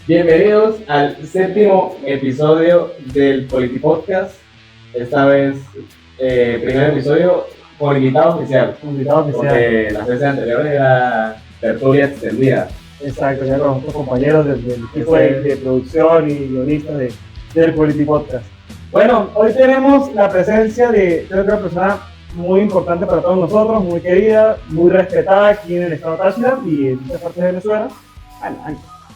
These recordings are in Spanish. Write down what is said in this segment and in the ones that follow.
Bienvenidos al séptimo episodio del Politipodcast. Esta vez, primer episodio con invitado oficial. Porque las veces anteriores era tertulia extendida. Exacto, ya con otros compañeros del equipo de producción y guionistas del Politipodcast. Bueno, hoy tenemos la presencia de otra persona muy importante para todos nosotros, muy querida, muy respetada aquí en el estado Táchira y en muchas partes de Venezuela.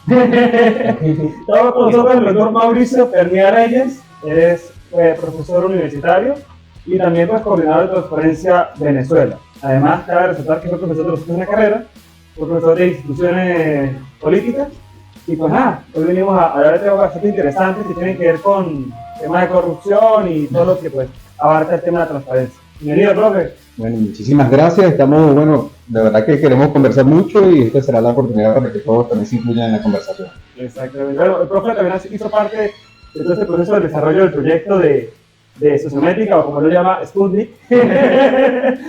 Estamos con nosotros el doctor Mauricio Fermía Reyes, eres profesor universitario y también coordinador de Transparencia Venezuela. Además, cabe resaltar que fue profesor de nosotros en la carrera, fue profesor de instituciones políticas y pues nada, hoy venimos a hablar de temas bastante interesantes que tienen que ver con temas de corrupción y todo lo que pues abarca el tema de la transparencia. Bienvenido, profe. Bueno, muchísimas gracias. Estamos, de verdad que queremos conversar mucho y esta será la oportunidad para que todos también se incluyan en la conversación. Exactamente. Bueno, el profe también hizo parte de todo este proceso de desarrollo del proyecto de sociométrica, o como lo llama, Sputnik.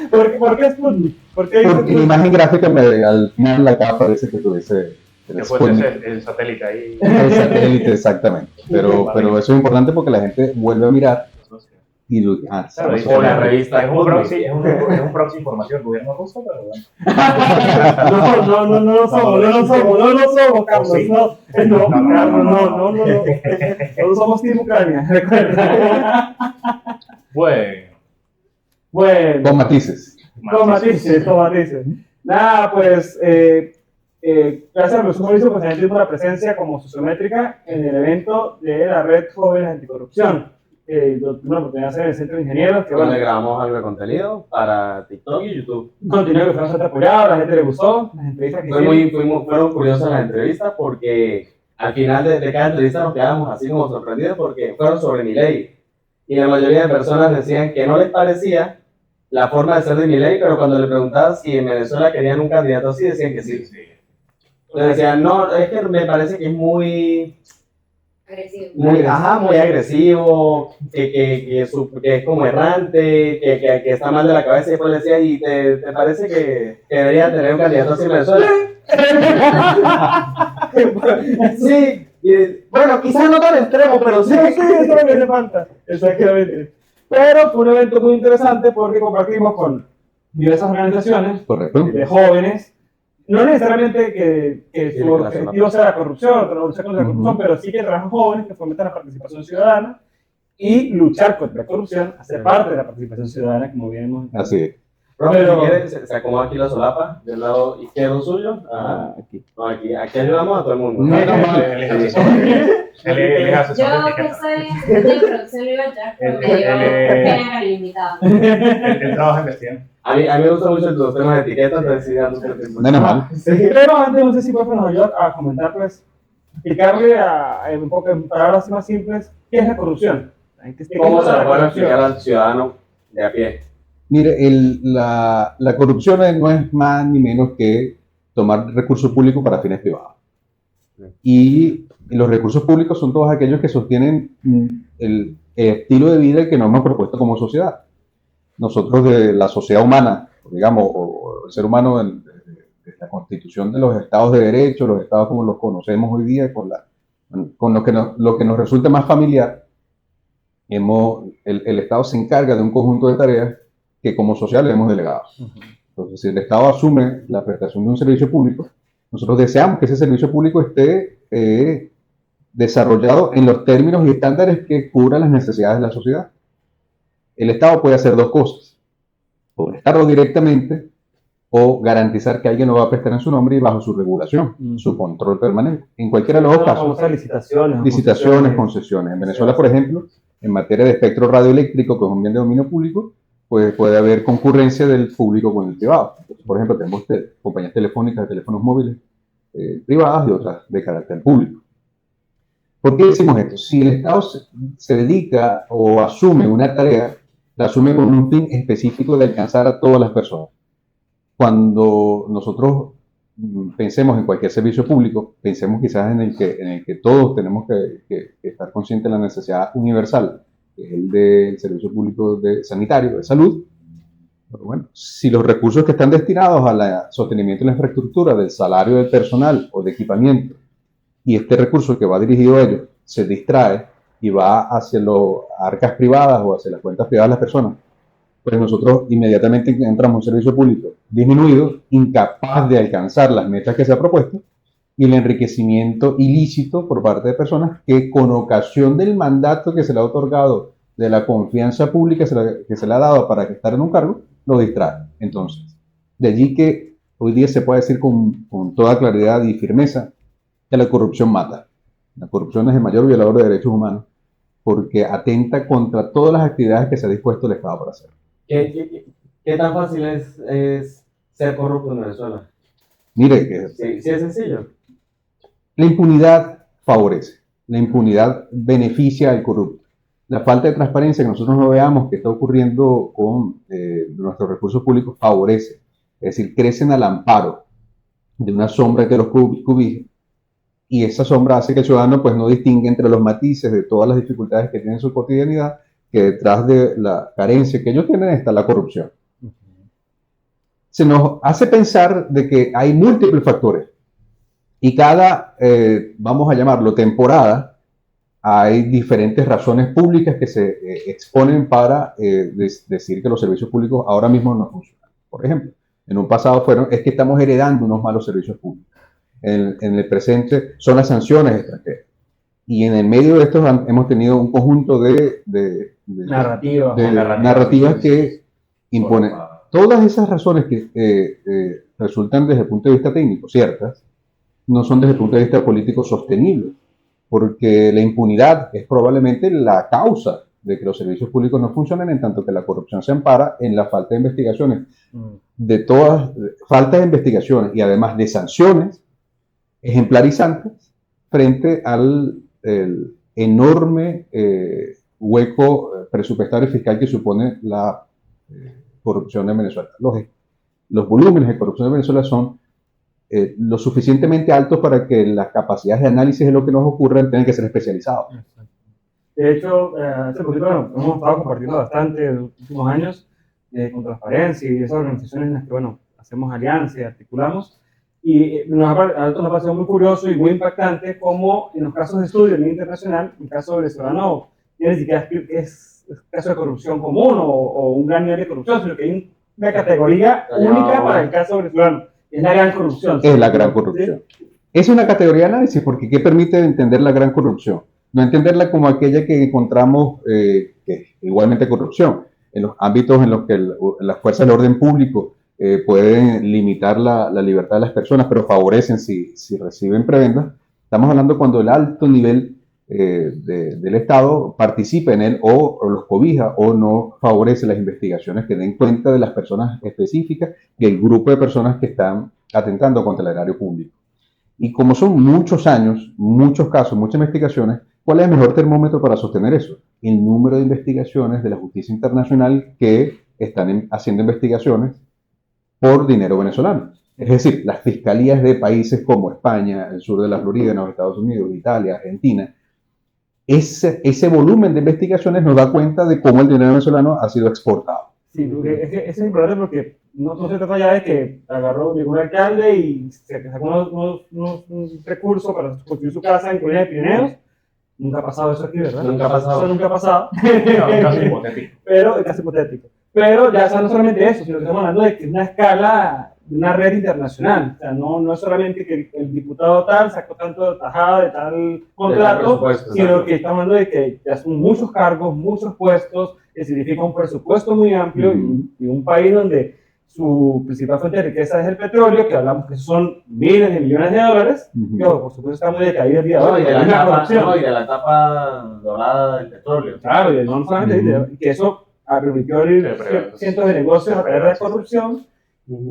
¿Por qué Sputnik? Porque la imagen gráfica al final acá parece que tuviese después el satélite ahí. El satélite, exactamente. Pero eso es importante porque la gente vuelve a mirar. Y o la revista es un proxy información del gobierno ruso, pero bueno. No lo somos, Carlos. No. Todos somos Team Ucrania, recuerda. Bueno. Con matices. Nada, pues, gracias a Profesor Mauricio, pues también tuvimos la presencia como sociométrica en el evento de la Red Jóvenes Anticorrupción. Tuve la oportunidad de hacer en el Centro de Ingenieros. Que donde grabamos algo de contenido para TikTok y YouTube. Contenido que fue bastante apoyado, a la gente le gustó. Las entrevistas que fueron curiosas las entrevistas porque al final de cada entrevista nos quedábamos así como sorprendidos porque fueron sobre Milei. Y la mayoría de personas decían que no les parecía la forma de ser de Milei, pero cuando le preguntabas si en Venezuela querían un candidato así, decían que sí. Entonces decían, no, es que me parece que es muy agresivo, que es como errante, que está mal de la cabeza, y después le decía, ¿y te parece que debería tener un candidato así en Venezuela? Sí, bueno, quizás no tan extremo, pero sí, eso es lo que le falta, exactamente. Pero fue un evento muy interesante porque compartimos con diversas organizaciones. Correcto. De jóvenes. No necesariamente que su objetivo sea la corrupción, luchar contra la corrupción, pero sí que trabajan jóvenes que fomentan la participación ciudadana y luchar contra la corrupción, hacer parte de la participación ciudadana, como bien hemos dicho. Así es. Profe, si quiere, se acomoda aquí la solapa, del lado izquierdo suyo. Aquí. No, aquí ayudamos a todo el mundo. Yo que soy de producción libertad, pero me dio pena el invitado. El trabajo en gestión. A mí me gustan mucho los temas de etiqueta, entonces sí, dando mucho tiempo. Menos mal. Pero antes, no sé si profe nos ayuda a comentar, pues, explicarle un poco en palabras más simples, ¿qué es la corrupción? ¿Cómo se lo puede explicar al ciudadano de a pie? Mire, la corrupción no es más ni menos que tomar recursos públicos para fines privados. Y los recursos públicos son todos aquellos que sostienen el estilo de vida que nos hemos propuesto como sociedad. Nosotros de la sociedad humana, digamos, o el ser humano de la constitución de los estados de derecho, los estados como los conocemos hoy día, con lo que nos resulta más familiar, el Estado se encarga de un conjunto de tareas que como sociedad le hemos delegado. Entonces, si el Estado asume la prestación de un servicio público, nosotros deseamos que ese servicio público esté desarrollado en los términos y estándares que cubran las necesidades de la sociedad. El Estado puede hacer dos cosas: o prestarlo directamente o garantizar que alguien lo va a prestar en su nombre y bajo su regulación, su control permanente. En cualquiera de los dos casos. Licitaciones, concesiones. En Venezuela, por ejemplo, en materia de espectro radioeléctrico, que es un bien de dominio público, pues puede haber concurrencia del público con el privado. Entonces, por ejemplo, tenemos compañías telefónicas de teléfonos móviles privadas y otras de carácter público. ¿Por qué decimos esto? Si el Estado se dedica o asume una tarea, la asume con un fin específico de alcanzar a todas las personas. Cuando nosotros pensemos en cualquier servicio público, pensemos quizás en el que todos tenemos que estar conscientes de la necesidad universal, que es el del servicio público sanitario, de salud. Pero bueno, si los recursos que están destinados al sostenimiento de la infraestructura, del salario del personal o de equipamiento, y este recurso que va dirigido a ellos se distrae y va hacia las arcas privadas o hacia las cuentas privadas de las personas, pues nosotros inmediatamente encontramos un servicio público disminuido, incapaz de alcanzar las metas que se ha propuesto, y el enriquecimiento ilícito por parte de personas que con ocasión del mandato que se le ha otorgado, de la confianza pública que se le ha dado para estar en un cargo, lo distrae. Entonces, de allí que hoy día se puede decir con toda claridad y firmeza que la corrupción mata. La corrupción es el mayor violador de derechos humanos porque atenta contra todas las actividades que se ha dispuesto el Estado para hacer. ¿Qué tan fácil es ser corrupto en Venezuela? Mire, que Sí, es sencillo. la impunidad favorece, la impunidad beneficia al corrupto. La falta de transparencia que nosotros no veamos que está ocurriendo con nuestros recursos públicos favorece, es decir, crecen al amparo de una sombra que los cubija, y esa sombra hace que el ciudadano pues no distingue entre los matices de todas las dificultades que tiene en su cotidianidad, que detrás de la carencia que ellos tienen está la corrupción. Se nos hace pensar de que hay múltiples factores y cada, vamos a llamarlo, temporada, hay diferentes razones públicas que se exponen para decir que los servicios públicos ahora mismo no funcionan. Por ejemplo, en un pasado es que estamos heredando unos malos servicios públicos. En el presente son las sanciones extranjeras. Y en el medio de estos hemos tenido un conjunto de narrativas que imponen. Todas esas razones que resultan desde el punto de vista técnico ciertas, no son desde el punto de vista político sostenibles, porque la impunidad es probablemente la causa de que los servicios públicos no funcionen, en tanto que la corrupción se ampara en la falta de investigaciones, falta de investigaciones y además de sanciones ejemplarizantes frente al enorme hueco presupuestario y fiscal que supone la corrupción en Venezuela. Los volúmenes de corrupción en Venezuela son lo suficientemente altos para que las capacidades de análisis de lo que nos ocurre tengan que ser especializados. De hecho, hace poquito hemos estado compartiendo bastante en los últimos años con transparencia y esas organizaciones en las que hacemos alianzas y articulamos. Y a nosotros nos ha parecido muy curioso y muy impactante cómo en los casos de estudio a nivel internacional, el caso venezolano no ni siquiera es caso de corrupción común o un gran nivel de corrupción, sino que hay una categoría única para el caso venezolano. Es la gran corrupción. Es la gran corrupción. Es una categoría de análisis porque ¿qué permite entender la gran corrupción? No entenderla como aquella que encontramos que es igualmente corrupción. En los ámbitos en los que las fuerzas del orden público pueden limitar la libertad de las personas, pero favorecen si reciben prebendas. Estamos hablando cuando el alto nivel del Estado participa en él o los cobija o no favorece las investigaciones que den cuenta de las personas específicas y el grupo de personas que están atentando contra el erario público. Y como son muchos años, muchos casos, muchas investigaciones, ¿cuál es el mejor termómetro para sostener eso? El número de investigaciones de la justicia internacional que están haciendo investigaciones por dinero venezolano. Es decir, las fiscalías de países como España, el sur de la Florida, en los Estados Unidos, Italia, Argentina, ese volumen de investigaciones nos da cuenta de cómo el dinero venezolano ha sido exportado. Sí, porque es importante porque no se trata ya de que llegó un alcalde y se sacó unos recursos para construir su casa en Colina de Pirineos. Nunca ha pasado eso aquí, ¿verdad? Nunca ha pasado. Eso nunca ha pasado. Casi hipotético. Pero, casi hipotético. Pero ya no solamente eso, sino que estamos hablando de que es una escala de una red internacional. O sea, no es solamente que el diputado tal sacó tanto de tajada de tal contrato, sino que estamos hablando de que ya son muchos cargos, muchos puestos, que significa un presupuesto muy amplio y un país donde su principal fuente de riqueza es el petróleo, que hablamos que son miles de millones de dólares, que por supuesto está muy decaído el día de hoy. Y de la etapa dorada del petróleo. Claro, y no solamente que eso permitió abrir cientos de negocios a través de la corrupción,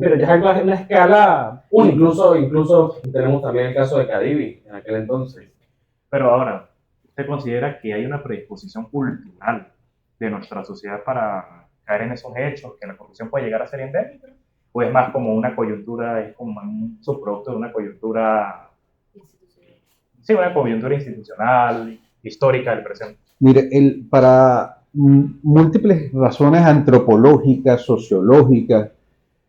pero ya es una escala única. Incluso tenemos también el caso de Cadivi en aquel entonces. Pero ahora, ¿usted considera que hay una predisposición cultural de nuestra sociedad para caer en esos hechos, que la corrupción puede llegar a ser endémica? ¿O es más como una coyuntura, es como un subproducto de una coyuntura, sí, una coyuntura institucional, histórica del presente? Mire, para múltiples razones antropológicas, sociológicas,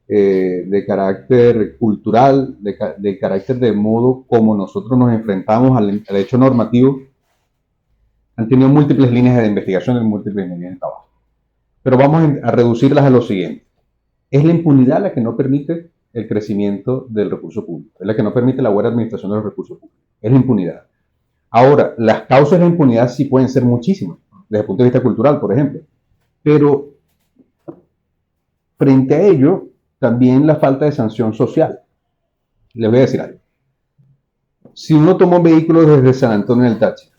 de carácter cultural, de carácter de modo como nosotros nos enfrentamos al hecho normativo, han tenido múltiples líneas de investigación y múltiples líneas de trabajo. Pero vamos a reducirlas a lo siguiente. Es la impunidad la que no permite el crecimiento del recurso público, es la que no permite la buena administración de los recursos públicos, es la impunidad. Ahora, las causas de la impunidad sí pueden ser muchísimas, desde el punto de vista cultural, por ejemplo, pero frente a ello, también la falta de sanción social. Les voy a decir algo. Si uno toma un vehículo desde San Antonio del Táchira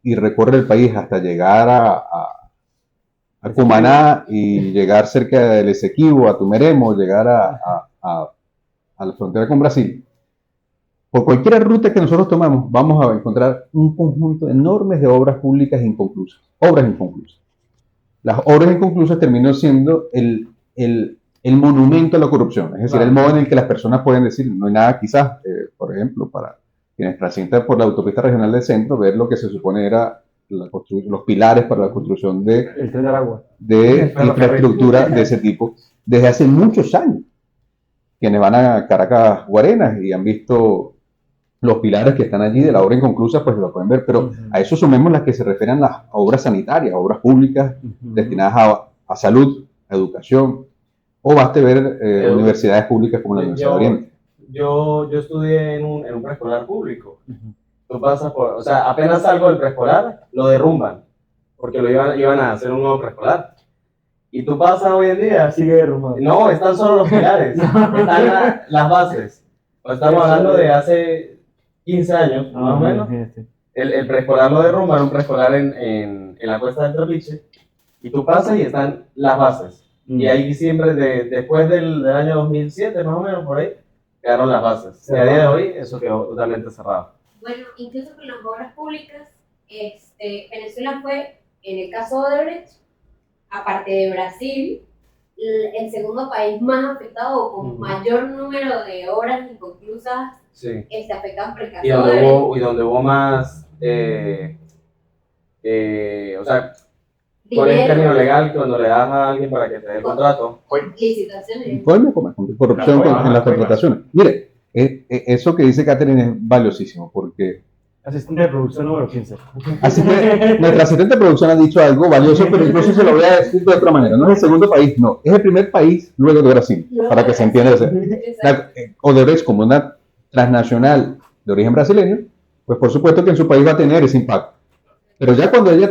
y recorre el país hasta llegar a Cumaná y llegar cerca del Esequibo, a Tumeremo, llegar a la frontera con Brasil, por cualquier ruta que nosotros tomamos, vamos a encontrar un conjunto enorme de obras públicas inconclusas. Obras inconclusas. Las obras inconclusas terminan siendo el monumento a la corrupción, es decir, el modo en el que las personas pueden decir, no hay nada quizás, por ejemplo, para quienes transitan por la autopista regional del centro, ver lo que se supone era los pilares para la construcción de infraestructura de ese tipo, desde hace muchos años. Quienes van a Caracas Guarenas y han visto los pilares que están allí de la obra inconclusa, pues lo pueden ver, pero a eso sumemos las que se refieren a las obras sanitarias, obras públicas destinadas a salud, a educación, o baste ver universidades públicas como la Universidad de Oriente. Yo estudié en un preescolar público. Tú pasas o sea, apenas salgo del preescolar, lo derrumban, porque iban a hacer un nuevo preescolar. Y tú pasas hoy en día, sigue derrumbado. No, están solo los pilares, están las bases. Estamos hablando de hace 15 años, más o menos. El preescolar lo derrumban, un preescolar en la Cuesta del Trapiche, y tú pasas y están las bases. Y ahí siempre, después del año 2007, más o menos, por ahí, quedaron las bases. Y a día de hoy, eso quedó totalmente cerrado. Bueno, incluso con las obras públicas, Venezuela fue, en el caso de Odebrecht, aparte de Brasil, el segundo país más afectado o con mayor número de obras inconclusas afectadas por el caso de Odebrecht. Y donde hubo más, o sea, ¿cuál es el término legal cuando le das a alguien para que te dé el contrato? Licitaciones. Corrupción en las contrataciones. Mire, eso que dice Catherine es valiosísimo, porque asistente de producción número 15. Nuestra asistente de producción ha dicho algo valioso, pero incluso se lo voy a decir de otra manera. No es el segundo país, no. Es el primer país luego de Brasil, para que se entienda. Odebrecht, como una transnacional de origen brasileño, pues por supuesto que en su país va a tener ese impacto. Pero ya cuando ella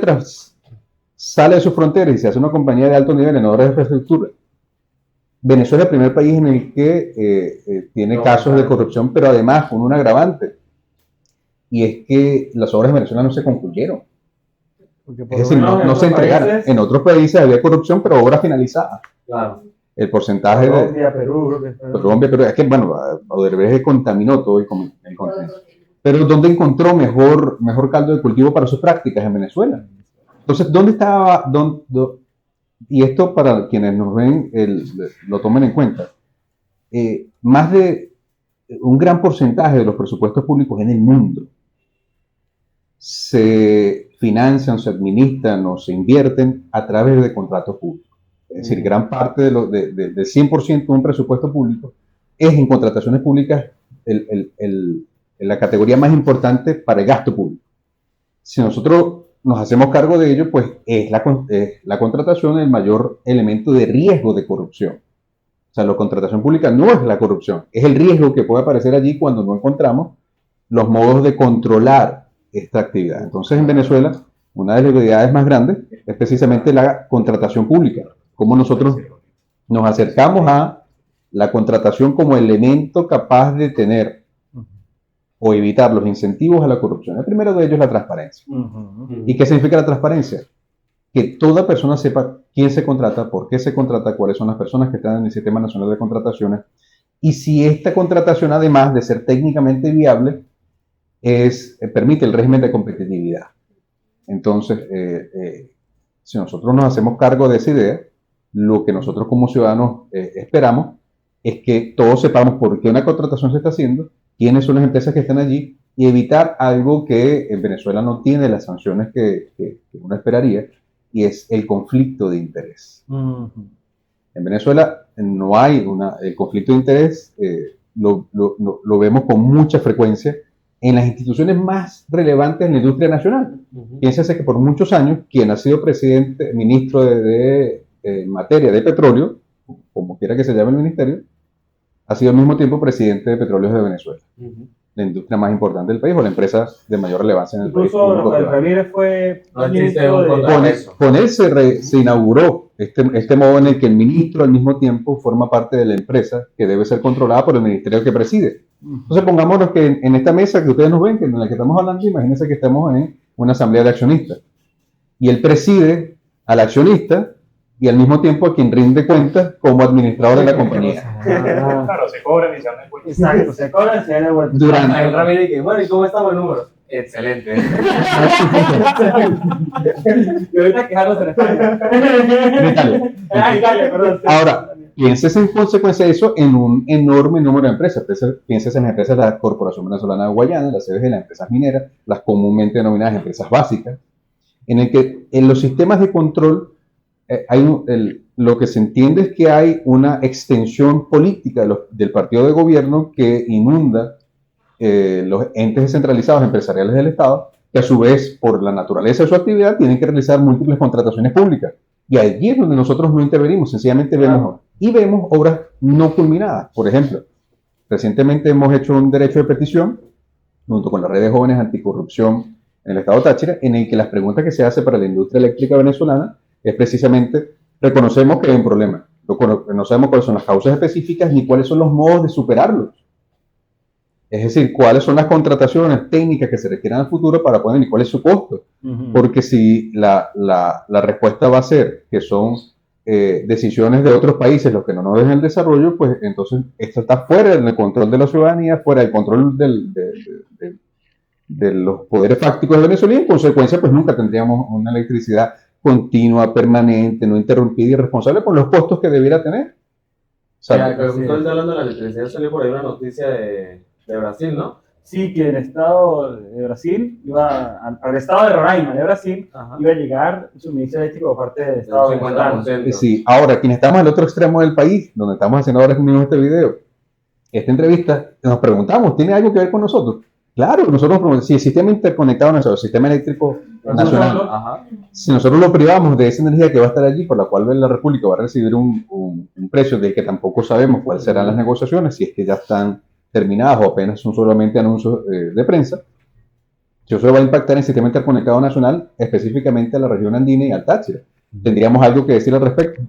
sale de sus fronteras y se hace una compañía de alto nivel en obras de infraestructura, Venezuela es el primer país en el que tiene casos de corrupción, pero además con un agravante. Y es que las obras de Venezuela no se concluyeron. Es decir, no se entregaron. En otros países había corrupción, pero obras finalizadas. Claro. El porcentaje Colombia, Perú. Colombia, Perú. Es que, bueno, Odebrecht contaminó todo el continente. Pero ¿dónde encontró mejor caldo de cultivo para sus prácticas? En Venezuela. Entonces, ¿dónde estaba? Y esto para quienes nos ven, lo tomen en cuenta. Más de un gran porcentaje de los presupuestos públicos en el mundo se financian, se administran o se invierten a través de contratos públicos. Es decir, gran parte del 100% de un presupuesto público es en contrataciones públicas la categoría más importante para el gasto público. Si nosotros nos hacemos cargo de ello, pues es la contratación el mayor elemento de riesgo de corrupción. O sea, la contratación pública no es la corrupción, es el riesgo que puede aparecer allí cuando no encontramos los modos de controlar esta actividad. Entonces, en Venezuela, una de las debilidades más grandes es precisamente la contratación pública. Cómo nosotros nos acercamos a la contratación como elemento capaz de tener o evitar los incentivos a la corrupción. El primero de ellos es la transparencia. ¿Y qué significa la transparencia? Que toda persona sepa quién se contrata, por qué se contrata, cuáles son las personas que están en el Sistema Nacional de Contrataciones, y si esta contratación, además de ser técnicamente viable, permite el régimen de competitividad. Entonces, si nosotros nos hacemos cargo de esa idea, lo que nosotros como ciudadanos esperamos es que todos sepamos por qué una contratación se está haciendo, quiénes son las empresas que están allí, y evitar algo que en Venezuela no tiene las sanciones que uno esperaría, y es el conflicto de interés. En Venezuela, no hay el conflicto de interés, lo vemos con mucha frecuencia en las instituciones más relevantes en la industria nacional. Piénsese que por muchos años, quien ha sido ministro de materia de petróleo, como quiera que se llame el ministerio, ha sido al mismo tiempo presidente de Petróleos de Venezuela, la industria más importante del país o la empresa de mayor relevancia en el país. Incluso Rafael Ramírez fue ministro Con él se inauguró este modo en el que el ministro al mismo tiempo forma parte de la empresa que debe ser controlada por el ministerio que preside. Entonces pongámonos que en esta mesa que ustedes nos ven, que en la que estamos hablando, imagínense que estamos en una asamblea de accionistas y él preside al accionista y al mismo tiempo a quien rinde cuentas como administrador de la compañía. Claro, se cobran y se dan el vuelto. Exacto, se cobran y se dan el vuelto. Durante el Ramírez que, bueno, ¿y cómo estamos en números? Excelente. Y ahorita quejarnos en España. Italia, perdón. Ahora, pienses en consecuencia de eso en un enorme número de empresas. Pienses en las empresas de la Corporación Venezolana de Guayana, las CBG, las empresas mineras, las comúnmente denominadas empresas básicas, en el que en los sistemas de control lo que se entiende es que hay una extensión política del partido de gobierno que inunda los entes descentralizados empresariales del Estado, que a su vez, por la naturaleza de su actividad, tienen que realizar múltiples contrataciones públicas. Y allí es donde nosotros no intervenimos, sencillamente vemos obras no culminadas. Por ejemplo, recientemente hemos hecho un derecho de petición, junto con la red de jóvenes anticorrupción en el Estado Táchira, en el que las preguntas que se hace para la industria eléctrica venezolana es precisamente, reconocemos que hay un problema, no sabemos cuáles son las causas específicas ni cuáles son los modos de superarlos. Es decir, cuáles son las contrataciones técnicas que se requieran al futuro para poner y cuál es su costo. Porque si la respuesta va a ser que son decisiones de otros países los que no nos dejan el desarrollo, pues entonces esto está fuera del control de la ciudadanía, fuera del control de los poderes fácticos de Venezuela y en consecuencia pues nunca tendríamos una electricidad continua, permanente, no interrumpida y responsable con los costos que debiera tener. Mira, que justo hablando de la electricidad, salió por ahí una noticia de Brasil, ¿no? Sí, que el estado de Brasil al estado de Roraima de Brasil iba a llegar un suministro eléctrico por parte del estado de 50%. Sí, ahora, quienes estamos al otro extremo del país, donde estamos haciendo ahora mismo este video, esta entrevista, nos preguntamos, ¿tiene algo que ver con nosotros? Claro, nosotros, si el sistema interconectado nacional, el sistema eléctrico nacional, si nosotros lo privamos de esa energía que va a estar allí, por la cual la República va a recibir un precio del que tampoco sabemos cuáles serán las negociaciones, si es que ya están terminadas o apenas son solamente anuncios de prensa, si eso va a impactar en el sistema interconectado nacional, específicamente a la región andina y al Táchira. ¿Tendríamos algo que decir al respecto?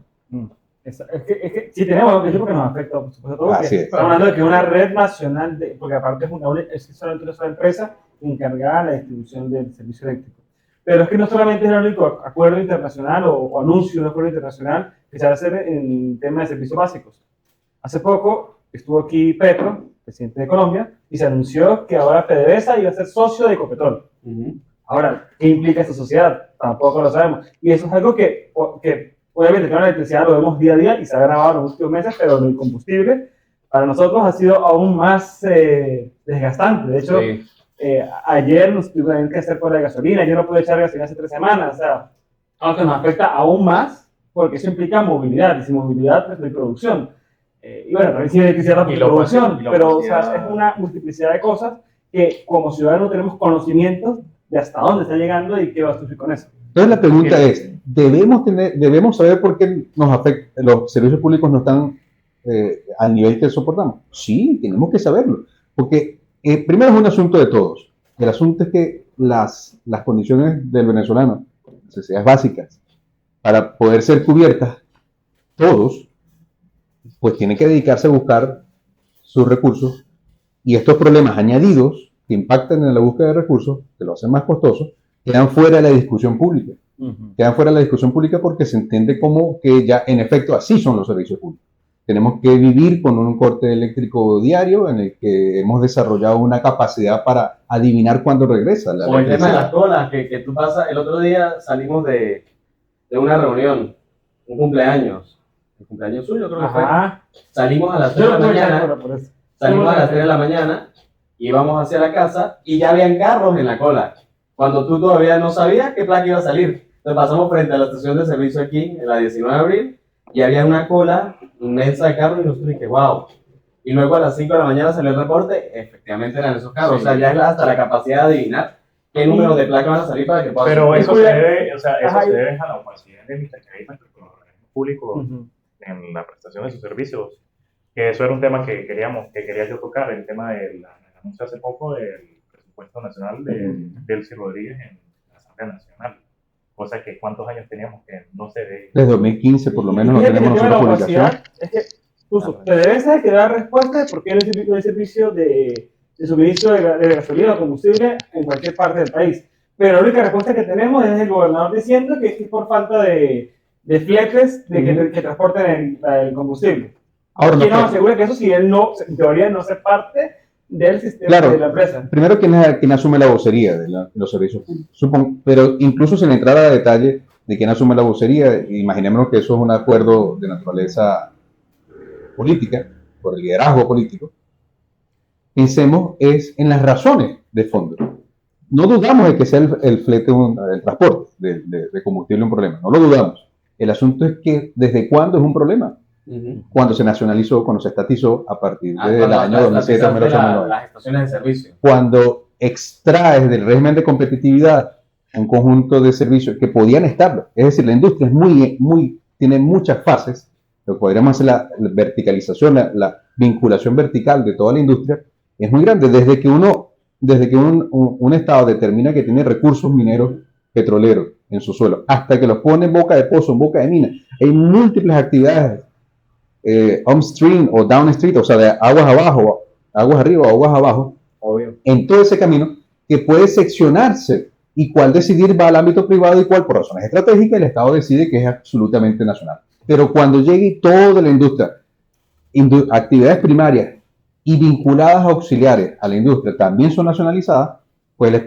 Es que sí tenemos, yo creo que nos afecta, por supuesto, todo. Estamos hablando de que una red nacional, porque aparte es solamente una sola empresa encargada de la distribución del servicio eléctrico. Pero es que no solamente es el único acuerdo internacional o anuncio de un acuerdo internacional que se va a hacer en tema de servicios básicos. Hace poco estuvo aquí Petro, presidente de Colombia, y se anunció que ahora PDVSA iba a ser socio de Ecopetrol. Ahora, ¿qué implica esta sociedad? Tampoco lo sabemos. Y eso es algo que obviamente con la electricidad lo vemos día a día y se ha grabado en los últimos meses, pero el combustible para nosotros ha sido aún más desgastante. De hecho, ayer nos tuvieron que hacer por la gasolina, yo no pude echar gasolina hace 3 semanas, o sea, algo que nos afecta aún más porque eso implica movilidad, y sin movilidad pues no hay producción. Y bueno, también sin electricidad tampoco hay producción, pero o sea, es una multiplicidad de cosas que como ciudadanos tenemos conocimiento de hasta dónde está llegando y qué va a suceder con eso. Entonces la pregunta es, ¿debemos saber por qué nos afecta, los servicios públicos no están al nivel que soportamos? Sí, tenemos que saberlo, porque primero es un asunto de todos. El asunto es que las condiciones del venezolano, necesidades básicas, para poder ser cubiertas, todos, pues tienen que dedicarse a buscar sus recursos y estos problemas añadidos que impactan en la búsqueda de recursos, que lo hacen más costoso, quedan fuera de la discusión pública. Quedan fuera de la discusión pública porque se entiende como que ya en efecto así son los servicios públicos. Tenemos que vivir con un corte eléctrico diario en el que hemos desarrollado una capacidad para adivinar cuándo regresa. O el tema de las colas, que tú pasas, el otro día salimos de una reunión, un cumpleaños, el cumpleaños suyo creo que fue. Salimos a las 3 de la mañana, íbamos hacia la casa y ya habían carros en la cola, cuando tú todavía no sabías qué placa iba a salir. Entonces pasamos frente a la estación de servicio aquí, en la 19 de abril, y había una cola inmensa de carros y nosotros dije, wow. Y luego a las 5 de la mañana salió el reporte, efectivamente eran esos carros. Sí. O sea, ya es hasta la capacidad de adivinar qué número de placa van a salir para que puedan Pero subir. eso se debe, o sea, eso Ajá, se debe a la opacidad de que hay nuestros organismos públicos Ujú. en la prestación de sus servicios. Que eso era un tema que quería yo tocar, el tema del anuncio hace poco del presupuesto nacional de Delcy Rodríguez en la Asamblea Nacional. Cosa que cuántos años teníamos que no se ve. Desde 2015 por lo menos no Fíjate que tenemos el tema de nosotros la publicación. opacidad es que justo, te debes ser que da respuesta de por qué no hay servicio de suministro de gasolina o combustible en cualquier parte del país. Pero la única respuesta que tenemos es el gobernador diciendo que es por falta de fletes que transporten el combustible. Ahora, ¿Quién nos asegura que eso, si él no, en teoría, no hace parte del sistema Claro. de la empresa? Primero, ¿quién asume la vocería de los servicios públicos? Pero incluso sin entrar a detalle de quién asume la vocería, imaginémonos que eso es un acuerdo de naturaleza política, por el liderazgo político. Pensemos en las razones de fondo. No dudamos de que sea el flete, el transporte de combustible un problema, no lo dudamos. El asunto es que desde cuándo es un problema. Cuando se nacionalizó, cuando se estatizó a partir del año 2007, las estaciones de servicio. Cuando extraes del régimen de competitividad un conjunto de servicios que podían estarlo, es decir, la industria es tiene muchas fases, lo que podríamos hacer la verticalización, la vinculación vertical de toda la industria, es muy grande. Desde que un estado determina que tiene recursos mineros petroleros en su suelo, hasta que los pone en boca de pozo, en boca de mina, hay múltiples actividades upstream o downstream, o sea, de aguas abajo, aguas arriba, aguas abajo, Obvio. en todo ese camino, que puede seccionarse y cuál decidir va al ámbito privado y cuál por razones estratégicas el Estado decide que es absolutamente nacional. Pero cuando llegue toda la industria, actividades primarias y vinculadas a auxiliares a la industria también son nacionalizadas, pues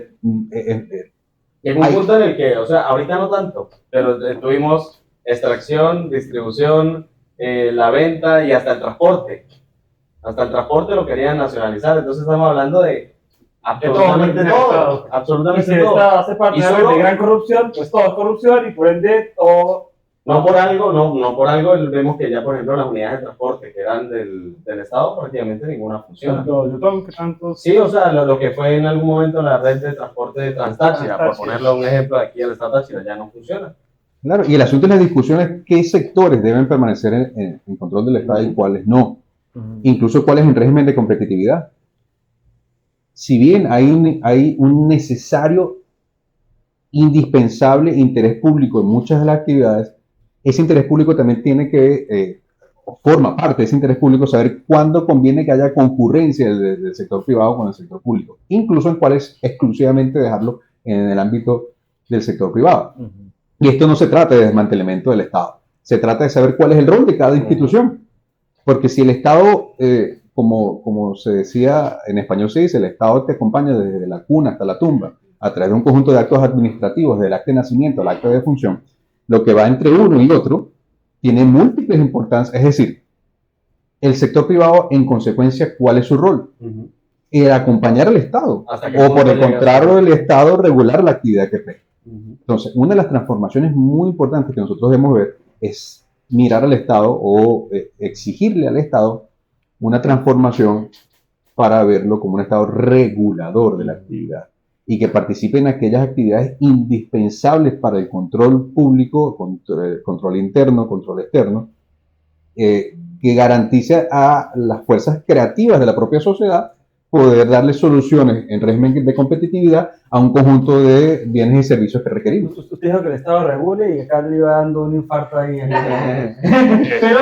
Llegó un punto en el que, o sea, ahorita no tanto, pero tuvimos extracción, distribución, la venta y hasta el transporte. Hasta el transporte lo querían nacionalizar, entonces estamos hablando de absolutamente todo. Y Absolutamente si el todo. Estado hace parte Y solo- de gran corrupción, pues todo es corrupción y por ende todo. No por algo vemos que ya, por ejemplo, las unidades de transporte que eran del Estado, prácticamente ninguna funciona. Tantos. Sí, o sea, lo que fue en algún momento la red de transporte de Transtáchira, por ponerlo un ejemplo, aquí el Estado Táchira ya no funciona. claro, y el asunto de la discusión es qué sectores deben permanecer en control del Estado y cuáles no. Incluso cuáles en régimen de competitividad. Si bien hay un necesario, indispensable interés público en muchas de las actividades, ese interés público también tiene que, forma parte de ese interés público, saber cuándo conviene que haya concurrencia del sector privado con el sector público, incluso en cuáles exclusivamente dejarlo en el ámbito del sector privado. Y esto no se trata de desmantelamiento del Estado, se trata de saber cuál es el rol de cada institución. Porque si el Estado, como se decía, en español se dice, el Estado te acompaña desde la cuna hasta la tumba, a través de un conjunto de actos administrativos, del acta de nacimiento al acta de defunción, lo que va entre uno y otro tiene múltiples importancias. Es decir, el sector privado, en consecuencia, ¿cuál es su rol? El acompañar al Estado, o por el contrario, el Estado regular la actividad que presta. Entonces, una de las transformaciones muy importantes que nosotros debemos ver es mirar al Estado o exigirle al Estado una transformación para verlo como un Estado regulador de la actividad y que participe en aquellas actividades indispensables para el control público, control interno, control externo, que garantice a las fuerzas creativas de la propia sociedad poder darle soluciones en régimen de competitividad a un conjunto de bienes y servicios que requerimos. Usted dijo que el Estado regule y acá le iba dando un infarto ahí. Pero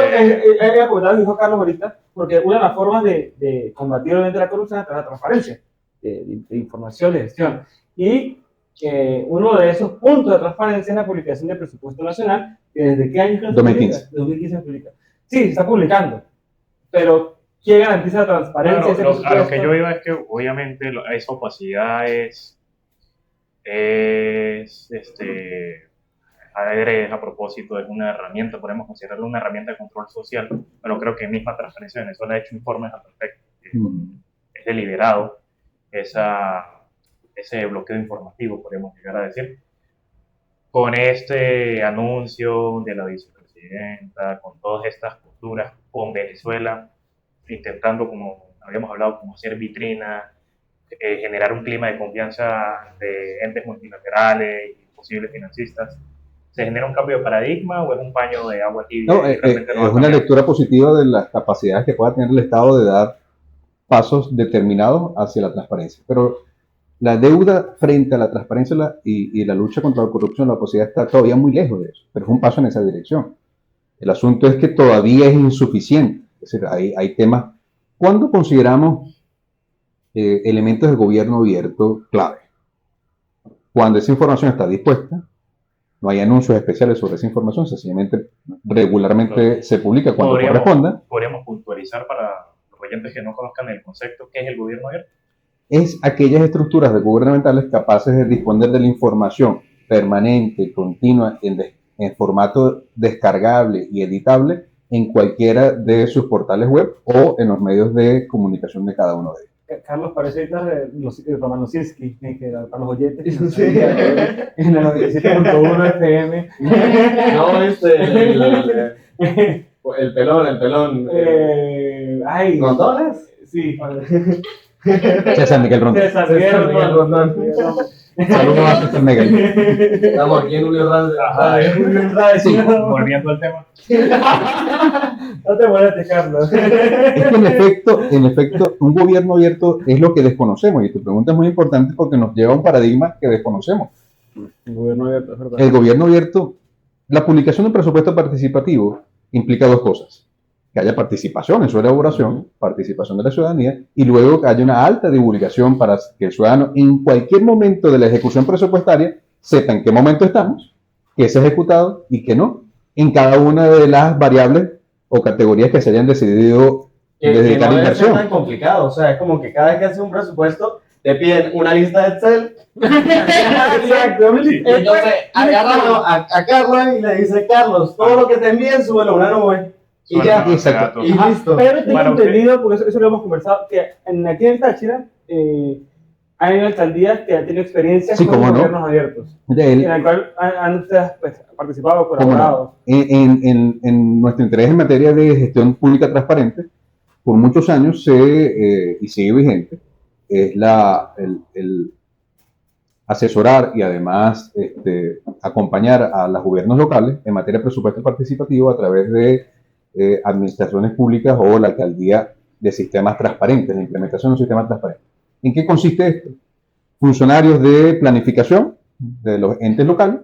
he apuntado lo que dijo Carlos ahorita, porque una de las formas de combatir obviamente la corrupción es a través de la transparencia, de información, de gestión. Y uno de esos puntos de transparencia es la publicación del presupuesto nacional, que ¿desde qué año? 2015. 2015 se publica. Sí, se está publicando, pero ¿quién garantiza la transparencia? Claro, a lo que yo iba es que obviamente esa opacidad es adrede, a propósito, es una herramienta, podemos considerarlo una herramienta de control social, pero creo que misma Transparencia de Venezuela ha hecho informes al respecto. Es deliberado ese bloqueo informativo, podemos llegar a decir, con este anuncio de la vicepresidenta presidenta, con todas estas posturas con Venezuela, intentando, como habíamos hablado, como hacer vitrina, generar un clima de confianza de entes multilaterales y posibles financistas. ¿Se genera un cambio de paradigma o es un paño de agua tibia? No, es una lectura positiva de las capacidades que pueda tener el Estado de dar pasos determinados hacia la transparencia. Pero la deuda frente a la transparencia y la lucha contra la corrupción, la posibilidad está todavía muy lejos de eso, pero es un paso en esa dirección. El asunto es que todavía es insuficiente. Es decir, hay temas. ¿Cuándo consideramos elementos del gobierno abierto clave? Cuando esa información está dispuesta, no hay anuncios especiales sobre esa información, sencillamente regularmente se publica cuando corresponda. Podríamos puntualizar para los oyentes que no conozcan el concepto, ¿qué es el gobierno abierto? Es aquellas estructuras gubernamentales capaces de disponer de la información permanente, continua, en formato descargable y editable en cualquiera de sus portales web o en los medios de comunicación de cada uno de ellos. Carlos parece ahorita Roman Nosinsky, para los oyentes. Sí. En la 97.1 FM. No, el pelón. Ay. ¿Rondones? Sí. César Miguel Rondón. César Miguel Rondón. Saludos a César Miguel. Estamos aquí en Julio Radio. Sí. Volviendo al tema. No te molestes, Carlos. Es que en efecto, un gobierno abierto es lo que desconocemos, y tu pregunta es muy importante porque nos lleva a un paradigma que desconocemos. El gobierno abierto, es verdad. El gobierno abierto, la publicación de un presupuesto participativo implica dos cosas: que haya participación en su elaboración, participación de la ciudadanía, y luego que haya una alta divulgación para que el ciudadano en cualquier momento de la ejecución presupuestaria sepa en qué momento estamos, qué se ha ejecutado y qué no, en cada una de las variables o categorías que se hayan decidido dedicar no inversión. No es tan complicado, o sea, es como que cada vez que haces un presupuesto te piden una lista de Excel. Exacto. Entonces agarra a Carlos y le dice: Carlos, todo lo que te envíen, súbelo a una nube. Y ya, exacto. y listo. Pero tengo entendido, porque eso lo hemos conversado, que aquí en Táchira hay alcaldías que han tenido experiencias con gobiernos abiertos, en el cual han ustedes participado, colaborado. En nuestro interés en materia de gestión pública transparente, por muchos años y sigue vigente, es el asesorar y además acompañar a los gobiernos locales en materia de presupuesto participativo a través de administraciones públicas o la alcaldía de sistemas transparentes, la implementación de un sistema transparente. ¿En qué consiste esto? Funcionarios de planificación de los entes locales,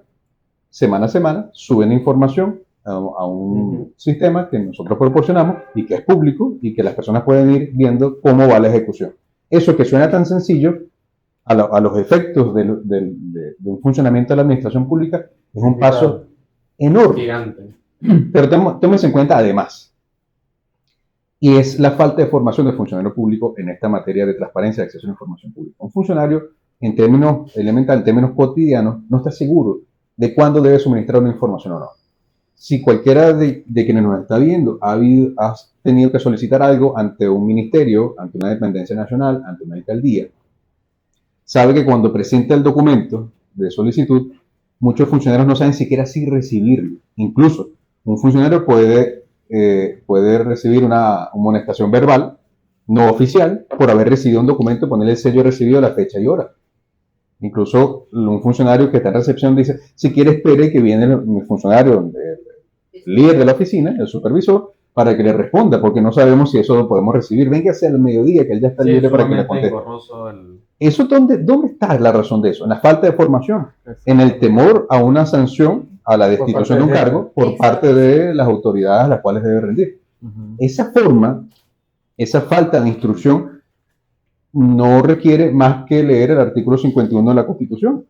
semana a semana, suben información a un sistema que nosotros proporcionamos y que es público y que las personas pueden ir viendo cómo va la ejecución. Eso que suena tan sencillo, a los efectos de un funcionamiento de la administración pública, es un paso enorme. Gigante. Pero tómense en cuenta además, y es la falta de formación del funcionario público en esta materia de transparencia de acceso a la información pública. Un funcionario, en términos elementales, en términos cotidianos, no está seguro de cuándo debe suministrar una información o no. Si cualquiera de quienes nos está viendo ha tenido que solicitar algo ante un ministerio, ante una dependencia nacional, ante una alcaldía, sabe que cuando presenta el documento de solicitud, muchos funcionarios no saben siquiera si recibirlo. Incluso un funcionario puede recibir una amonestación verbal, no oficial, por haber recibido un documento, ponerle el sello recibido, la fecha y hora. Incluso un funcionario que está en recepción dice: si quiere, espere que viene mi funcionario, el líder de la oficina, el supervisor, para que le responda, porque no sabemos si eso lo podemos recibir. Véngase al mediodía, que él ya está libre para que le conteste. ¿Eso dónde está la razón de eso? En la falta de formación, en el temor a una sanción, a la destitución de un cargo por parte de las autoridades a las cuales debe rendir. Esa forma, esa falta de instrucción no requiere más que leer el artículo 51 de la Constitución.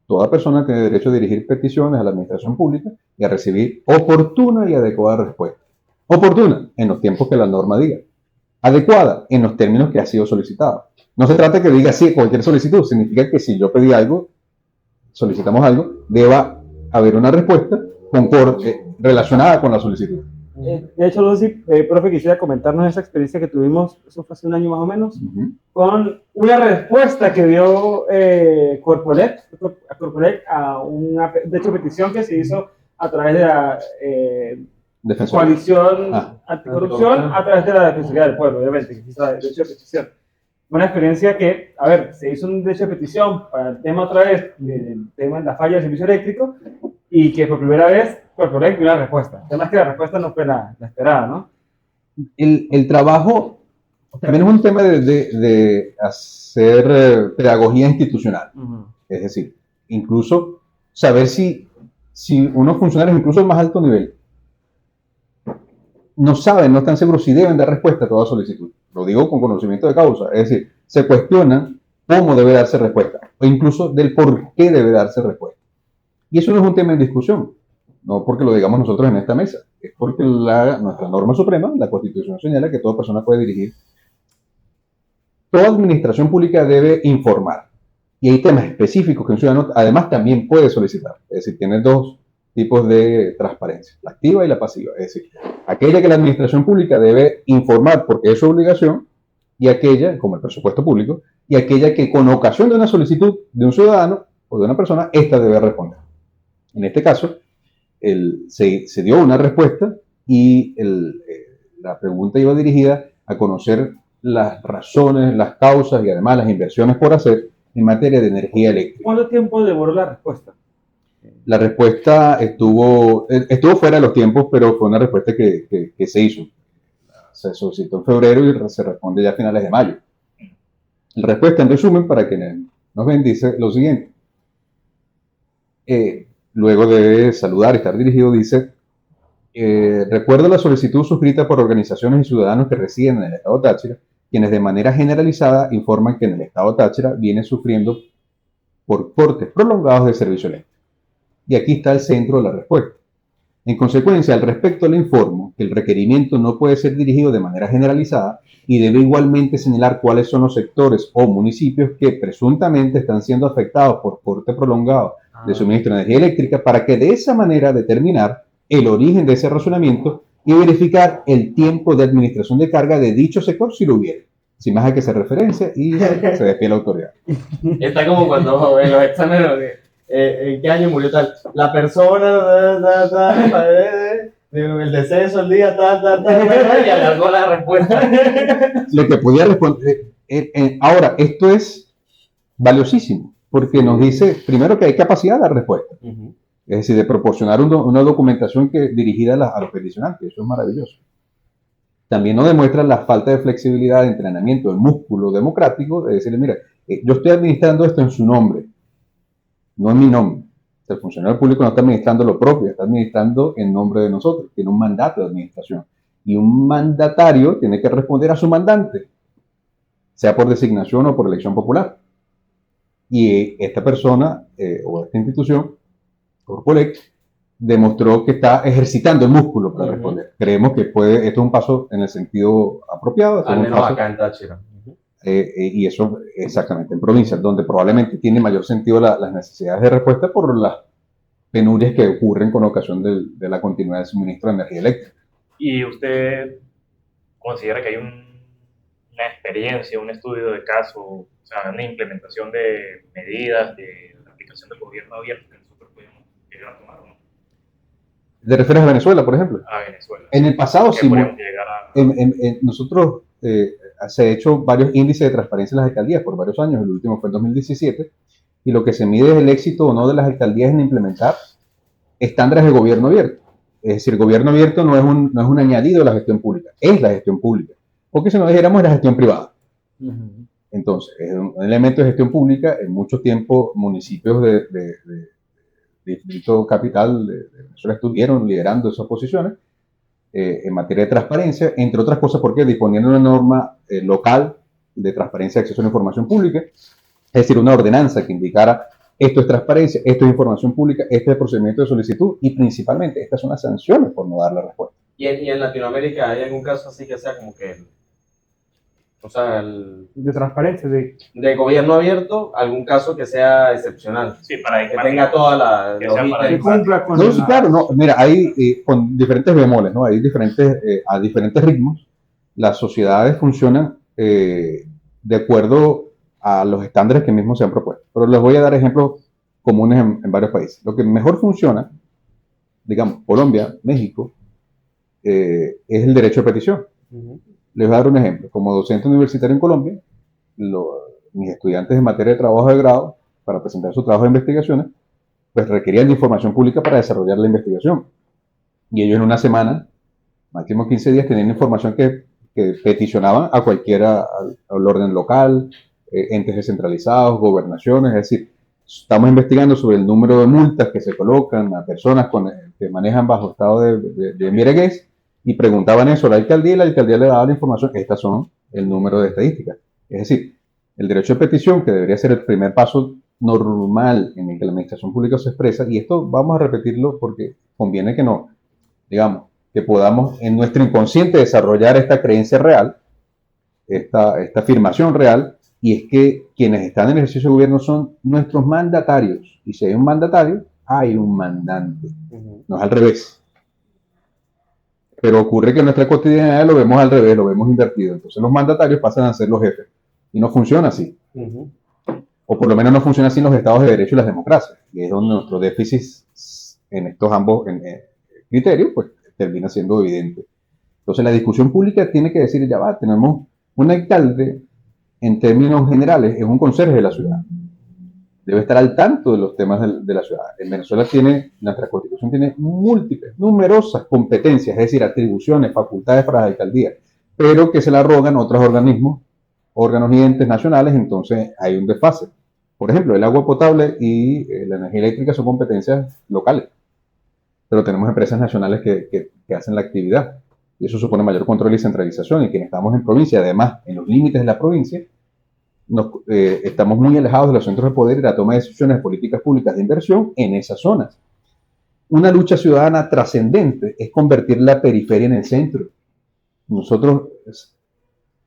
Toda persona tiene derecho a dirigir peticiones a la administración pública y a recibir oportuna y adecuada respuesta. Oportuna en los tiempos que la norma diga. Adecuada en los términos que ha sido solicitado. No se trata que diga sí cualquier solicitud. Significa que si yo pedí algo, solicitamos algo, deba haber una respuesta relacionada con la solicitud. De hecho, Lucy, profe, quisiera comentarnos esa experiencia que tuvimos, eso fue hace un año más o menos, con una respuesta que dio Corporet a una petición que se hizo a través de la Defensor. coalición Ah. anticorrupción, a través de la Defensoría del Pueblo, obviamente, que existe el derecho de petición. Una experiencia que, a ver, se hizo un derecho de petición para el tema otra vez, el tema de la falla del servicio eléctrico, y que por primera vez dio una respuesta. Además que la respuesta no fue la esperada, ¿no? El trabajo también es un tema de hacer pedagogía institucional. Es decir, incluso saber si unos funcionarios, incluso de más alto nivel, no saben, no están seguros si deben dar respuesta a toda solicitud. Lo digo con conocimiento de causa. Es decir, se cuestionan cómo debe darse respuesta, o incluso del por qué debe darse respuesta. Y eso no es un tema en discusión, no porque lo digamos nosotros en esta mesa, es porque nuestra norma suprema, la Constitución, señala que toda persona puede dirigir. Toda administración pública debe informar. Y hay temas específicos que un ciudadano además también puede solicitar. Es decir, tiene dos tipos de transparencia, la activa y la pasiva. Es decir, aquella que la administración pública debe informar porque es su obligación, y aquella, como el presupuesto público, y aquella que con ocasión de una solicitud de un ciudadano o de una persona, ésta debe responder. En este caso, se dio una respuesta y la pregunta iba dirigida a conocer las razones, las causas y además las inversiones por hacer en materia de energía eléctrica. ¿Cuánto tiempo demoró la respuesta? La respuesta estuvo fuera de los tiempos, pero fue una respuesta que se hizo. Se solicitó en febrero y se responde ya a finales de mayo. La respuesta, en resumen, para quienes nos ven, dice lo siguiente. Luego de saludar y estar dirigido, dice: recuerdo la solicitud suscrita por organizaciones y ciudadanos que residen en el estado Táchira, quienes de manera generalizada informan que en el estado Táchira viene sufriendo por cortes prolongados de servicio eléctrico. Y aquí está el centro de la respuesta. En consecuencia, al respecto le informo que el requerimiento no puede ser dirigido de manera generalizada y debe igualmente señalar cuáles son los sectores o municipios que presuntamente están siendo afectados por corte prolongado de suministro de energía eléctrica, para que de esa manera determinar el origen de ese razonamiento y verificar el tiempo de administración de carga de dicho sector si lo hubiera. Sin más a que se referencia y se despide la autoridad. Está como cuando en los exámenes, ¿en qué año murió tal? La persona, el deceso, el día, y alargó la respuesta. Lo que podía responder. Ahora, esto es valiosísimo, porque nos dice, primero, que hay capacidad de dar respuesta. Es decir, de proporcionar una documentación dirigida a los peticionantes. Eso es maravilloso. También nos demuestra la falta de flexibilidad de entrenamiento del músculo democrático, de decirle: mira, yo estoy administrando esto en su nombre, no en mi nombre. El funcionario público no está administrando lo propio, está administrando en nombre de nosotros, tiene un mandato de administración. Y un mandatario tiene que responder a su mandante, sea por designación o por elección popular. Y esta persona o esta institución, Corpolec, demostró que está ejercitando el músculo para responder. Creemos que esto es un paso en el sentido apropiado. Al menos acá en Táchira. Y eso exactamente en provincias, donde probablemente tiene mayor sentido las necesidades de respuesta por las penurias que ocurren con ocasión de la continuidad del suministro de energía eléctrica. ¿Y usted considera que hay una experiencia, un estudio de caso, o sea, una implementación de medidas de la aplicación del gobierno abierto que nosotros podemos llegar a tomar o no? ¿Te refieres a Venezuela, por ejemplo? A Venezuela. En el pasado sí. Podríamos llegar a... Nosotros se ha hecho varios índices de transparencia en las alcaldías por varios años. El último fue en 2017. Y lo que se mide es el éxito o no de las alcaldías en implementar estándares de gobierno abierto. Es decir, gobierno abierto no es un añadido a la gestión pública, es la gestión pública. Porque si no dijéramos, es la gestión privada. Entonces, es un elemento de gestión pública. En mucho tiempo, municipios de Distrito Capital de Venezuela estuvieron liderando esas posiciones en materia de transparencia, entre otras cosas porque disponiendo de una norma local de transparencia de acceso a la información pública, es decir, una ordenanza que indicara: esto es transparencia, esto es información pública, este es el procedimiento de solicitud, y principalmente estas son las sanciones por no dar la respuesta. ¿Y en Latinoamérica hay algún caso así que sea como que, o sea, De transparencia, de gobierno abierto, algún caso que sea excepcional? Sí, para Que tenga toda la... que sea para que cumpla con No, sí, claro, no, mira, hay con diferentes bemoles, ¿no? Hay a diferentes ritmos. Las sociedades funcionan de acuerdo a los estándares que mismos se han propuesto. Pero les voy a dar ejemplos comunes en varios países. Lo que mejor funciona digamos, Colombia, México, es el derecho de petición. Les voy a dar un ejemplo. Como docente universitario en Colombia, mis estudiantes en materia de trabajo de grado, para presentar su trabajo de investigaciones, pues requerían de información pública para desarrollar la investigación. Y ellos en una semana, máximo 15 días, tenían información que peticionaban a cualquiera, al orden local, entes descentralizados, gobernaciones, es decir, estamos investigando sobre el número de multas que se colocan a personas que manejan bajo estado de embriaguez, y preguntaban eso a la alcaldía, y la alcaldía le daba la información. Estas son el número de estadísticas. Es decir, el derecho de petición, que debería ser el primer paso normal en el que la administración pública se expresa, y esto vamos a repetirlo porque conviene que no, digamos, que podamos en nuestro inconsciente desarrollar esta creencia real, esta afirmación real, y es que quienes están en el ejercicio de gobierno son nuestros mandatarios. Y si hay un mandatario, hay un mandante. No es al revés. Pero ocurre que en nuestra cotidianidad lo vemos al revés, lo vemos invertido. Entonces los mandatarios pasan a ser los jefes. Y no funciona así. O por lo menos no funciona así en los estados de derecho y las democracias. Y es donde nuestro déficit en estos ambos criterios, pues termina siendo evidente. Entonces la discusión pública tiene que decir, ya va, tenemos un alcalde, en términos generales, es un conserje de la ciudad. Debe estar al tanto de los temas de la ciudad. En Venezuela nuestra constitución tiene numerosas competencias, es decir, atribuciones, facultades para la alcaldía, pero que se la arrogan otros órganos y entes nacionales, entonces hay un desfase. Por ejemplo, el agua potable y la energía eléctrica son competencias locales, pero tenemos empresas nacionales que hacen la actividad, y eso supone mayor control y centralización, y quienes estamos en provincia, además, en los límites de la provincia, estamos muy alejados de los centros de poder y la toma de decisiones de políticas públicas de inversión en esas zonas. Una lucha ciudadana trascendente es convertir la periferia en el centro. Nosotros,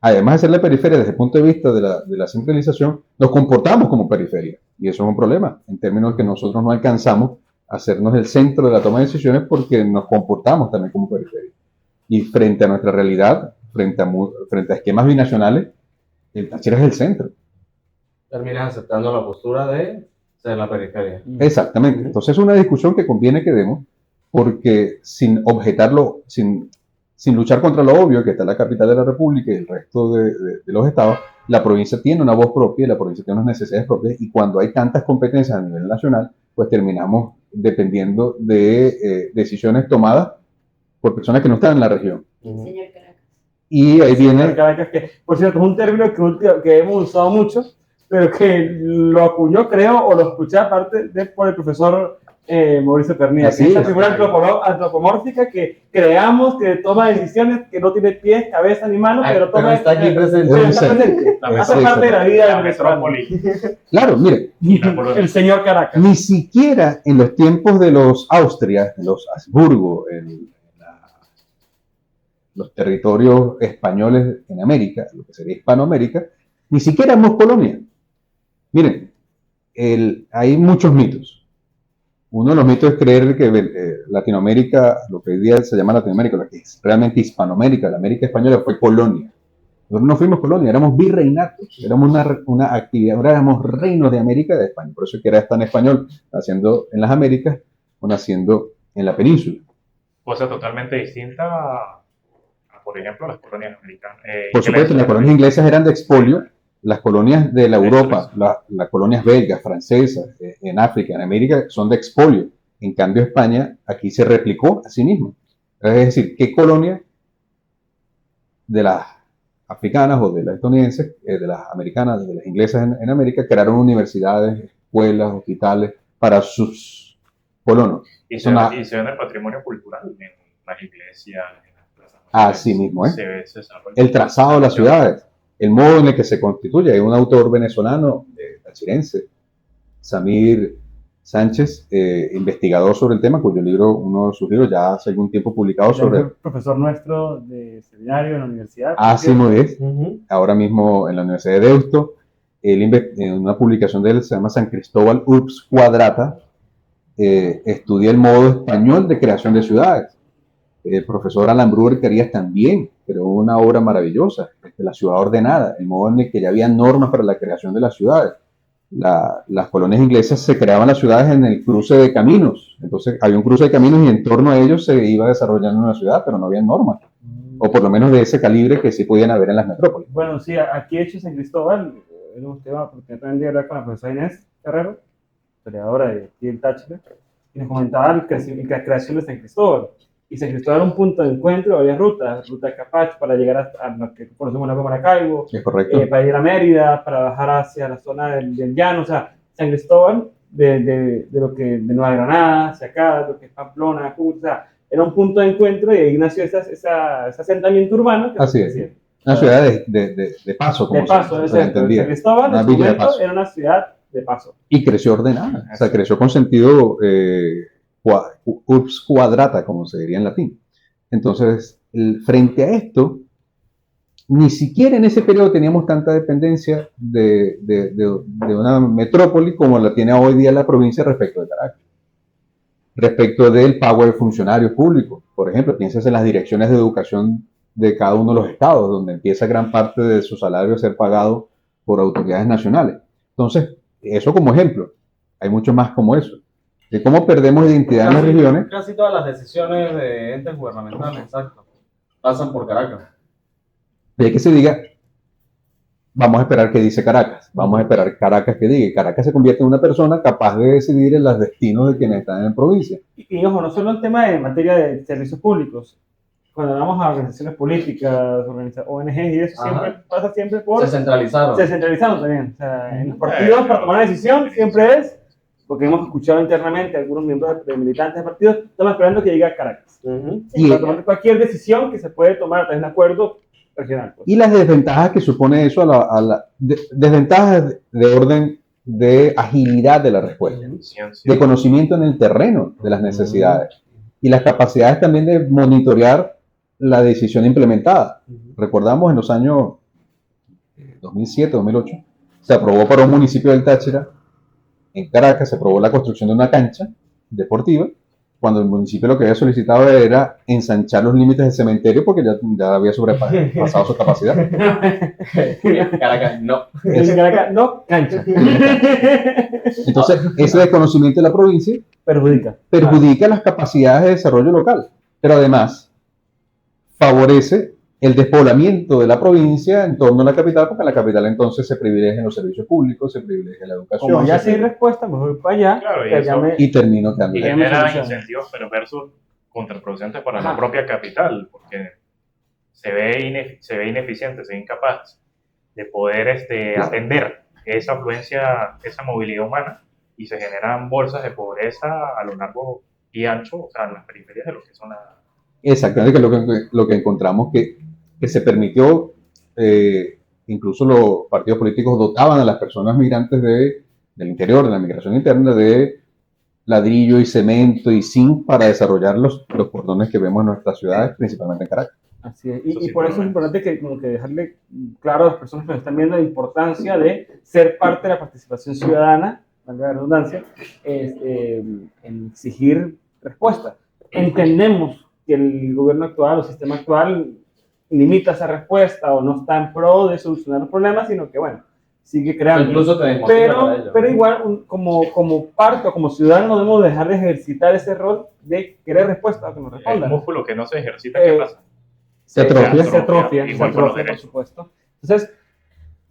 además de ser la periferia desde el punto de vista de la centralización, nos comportamos como periferia. Y eso es un problema, en términos de que nosotros no alcanzamos a hacernos el centro de la toma de decisiones porque nos comportamos también como periferia. Y frente a nuestra realidad, frente a esquemas binacionales, el Táchira es el centro. Terminas aceptando la postura de ser la periferia. Exactamente. Entonces es una discusión que conviene que demos, porque sin objetarlo, sin luchar contra lo obvio, que está la capital de la República y el resto de los estados, la provincia tiene una voz propia, la provincia tiene unas necesidades propias, y cuando hay tantas competencias a nivel nacional, pues terminamos dependiendo de decisiones tomadas por personas que no están en la región. Señor Caracas. Y ahí viene... Caracas, que, por cierto, es un término que hemos usado mucho, pero que lo acuñó, creo, o lo escuché aparte por el profesor Mauricio Pernía, que es la figura antropomórfica que creamos, que toma decisiones, que no tiene pies, cabeza ni manos, pero toma... está aquí presente. Hace parte de la vida del metrópoli. Claro, mire, El señor Caracas. ni siquiera en los tiempos de los Austrias, de los Habsburgo, los territorios españoles en América, lo que sería Hispanoamérica, ni siquiera éramos colonia. Miren, hay muchos mitos. Uno de los mitos es creer que Latinoamérica, lo que hoy día se llama Latinoamérica, lo que es realmente Hispanoamérica, la América española, fue colonia. Nosotros no fuimos colonia, éramos virreinatos, éramos una actividad, ahora éramos reinos de América y de España. Por eso es que era tan español, naciendo en las Américas o naciendo en la península. Cosa totalmente distinta a, por ejemplo, las colonias americanas. Por supuesto, las colonias inglesas eran de expolio. Las colonias de la Europa, las colonias belgas, francesas, en África, en América, son de expolio. En cambio, España aquí se replicó a sí misma. Es decir, ¿qué colonia de las africanas o de las estadounidenses, de las americanas, de las inglesas en América, crearon universidades, escuelas, hospitales para sus colonos? Y se ven el patrimonio cultural en las iglesias, en las plazas. Así mismo, ¿eh? Se El trazado de las ciudades, el modo en el que se constituye. Hay un autor venezolano, tachirense, Samir Sánchez, investigador sobre el tema, cuyo libro, uno de sus libros, ya hace algún tiempo publicado sobre... Es profesor nuestro de seminario en la universidad. Sí, muy bien. Ahora mismo en la Universidad de Deusto. En una publicación de él, se llama San Cristóbal Urbs Quadrata, estudia el modo español de creación de ciudades. El profesor Alan Brewer Carías también creó una obra maravillosa, La ciudad ordenada, el modo en el que ya había normas para la creación de las ciudades. las colonias inglesas se creaban las ciudades en el cruce de caminos. Entonces había un cruce de caminos y en torno a ellos se iba desarrollando una ciudad, pero no había normas, o por lo menos de ese calibre que sí podían haber en las metrópolis. Bueno, sí, aquí de hecho San Cristóbal, era un tema, porque también de hablar con la profesora Inés Herrero, historiadora de aquí del Táchira, y nos comentaba la creación de San Cristóbal. Y San Cristóbal era un punto de encuentro, había ruta de Capacho para llegar a lo que conocemos como Maracaibo, Es correcto. para ir a Mérida, para bajar hacia la zona del llano, o sea, San Cristóbal, de lo que de Nueva Granada hacia acá, lo que es Pamplona, Cúcuta, o sea, era un punto de encuentro y ahí nació ese asentamiento urbano. Así es. Una ciudad de paso, como de paso, se exacto. entendía. San Cristóbal Una en su villa de momento paso. era una ciudad de paso. Y creció ordenada, o sea, creció con sentido urbs quadrata, como se diría en latín. Entonces, frente a esto, ni siquiera en ese periodo teníamos tanta dependencia de una metrópoli como la tiene hoy día la provincia respecto de Caracas. Respecto del pago de funcionarios públicos, por ejemplo, piensas en las direcciones de educación de cada uno de los estados, donde empieza gran parte de su salario a ser pagado por autoridades nacionales. Entonces, eso como ejemplo, hay mucho más como eso, de cómo perdemos identidad en las regiones. Casi todas las decisiones de entes gubernamentales, exacto, pasan por Caracas. De que se diga, vamos a esperar que dice Caracas, vamos a esperar Caracas que diga, y Caracas se convierte en una persona capaz de decidir en los destinos de quienes están en la provincia. Y ojo, no solo el tema de materia de servicios públicos, cuando hablamos a organizaciones políticas, ONGs y eso, pasa siempre por... Se centralizaron. Se centralizaron también. O sea, en los partidos para tomar una decisión siempre es, porque hemos escuchado internamente a algunos miembros de militantes de partidos, estamos esperando que llegue a Caracas. Y para tomar cualquier decisión que se puede tomar a través de un acuerdo regional. Pues. Y las desventajas que supone eso, desventajas de orden de agilidad de la respuesta, de conocimiento en el terreno de las necesidades y las capacidades también de monitorear la decisión implementada. Recordamos en los años 2007, 2008, se aprobó para un municipio del Táchira, en Caracas, se aprobó la construcción de una cancha deportiva, cuando el municipio lo que había solicitado era ensanchar los límites del cementerio porque ya había sobrepasado su capacidad. Caracas, no. En Caracas, no, cancha. Entonces, ese desconocimiento de la provincia perjudica las capacidades de desarrollo local, pero además favorece el despoblamiento de la provincia en torno a la capital, porque en la capital entonces se privilegian los servicios públicos, se privilegia la educación. Como ya sin respuesta, mejor ir para allá. Claro, y termino también. Y genera incentivos perversos contraproducentes para la propia capital, porque se ve ineficiente, se ve incapaz de poder atender esa afluencia, esa movilidad humana, y se generan bolsas de pobreza a lo largo y ancho, o sea, en las periferias de lo que son las... Exactamente, que es lo que encontramos que se permitió, incluso los partidos políticos dotaban a las personas migrantes del interior, de la migración interna, de ladrillo y cemento y zinc para desarrollar los cordones que vemos en nuestras ciudades, principalmente en Caracas. Así es. Y por eso es importante que dejarle claro a las personas que nos están viendo la importancia de ser parte de la participación ciudadana, valga la redundancia, en exigir respuesta. Entendemos que el gobierno actual o el sistema actual limita esa respuesta o no está en pro de solucionar los problemas, sino que, bueno, sigue creando. Incluso te pero igual, como parte o como ciudadanos, no debemos dejar de ejercitar ese rol de querer respuesta o que nos respondan. El músculo que no se ejercita, ¿qué pasa? Se atrofia. Por supuesto. Entonces,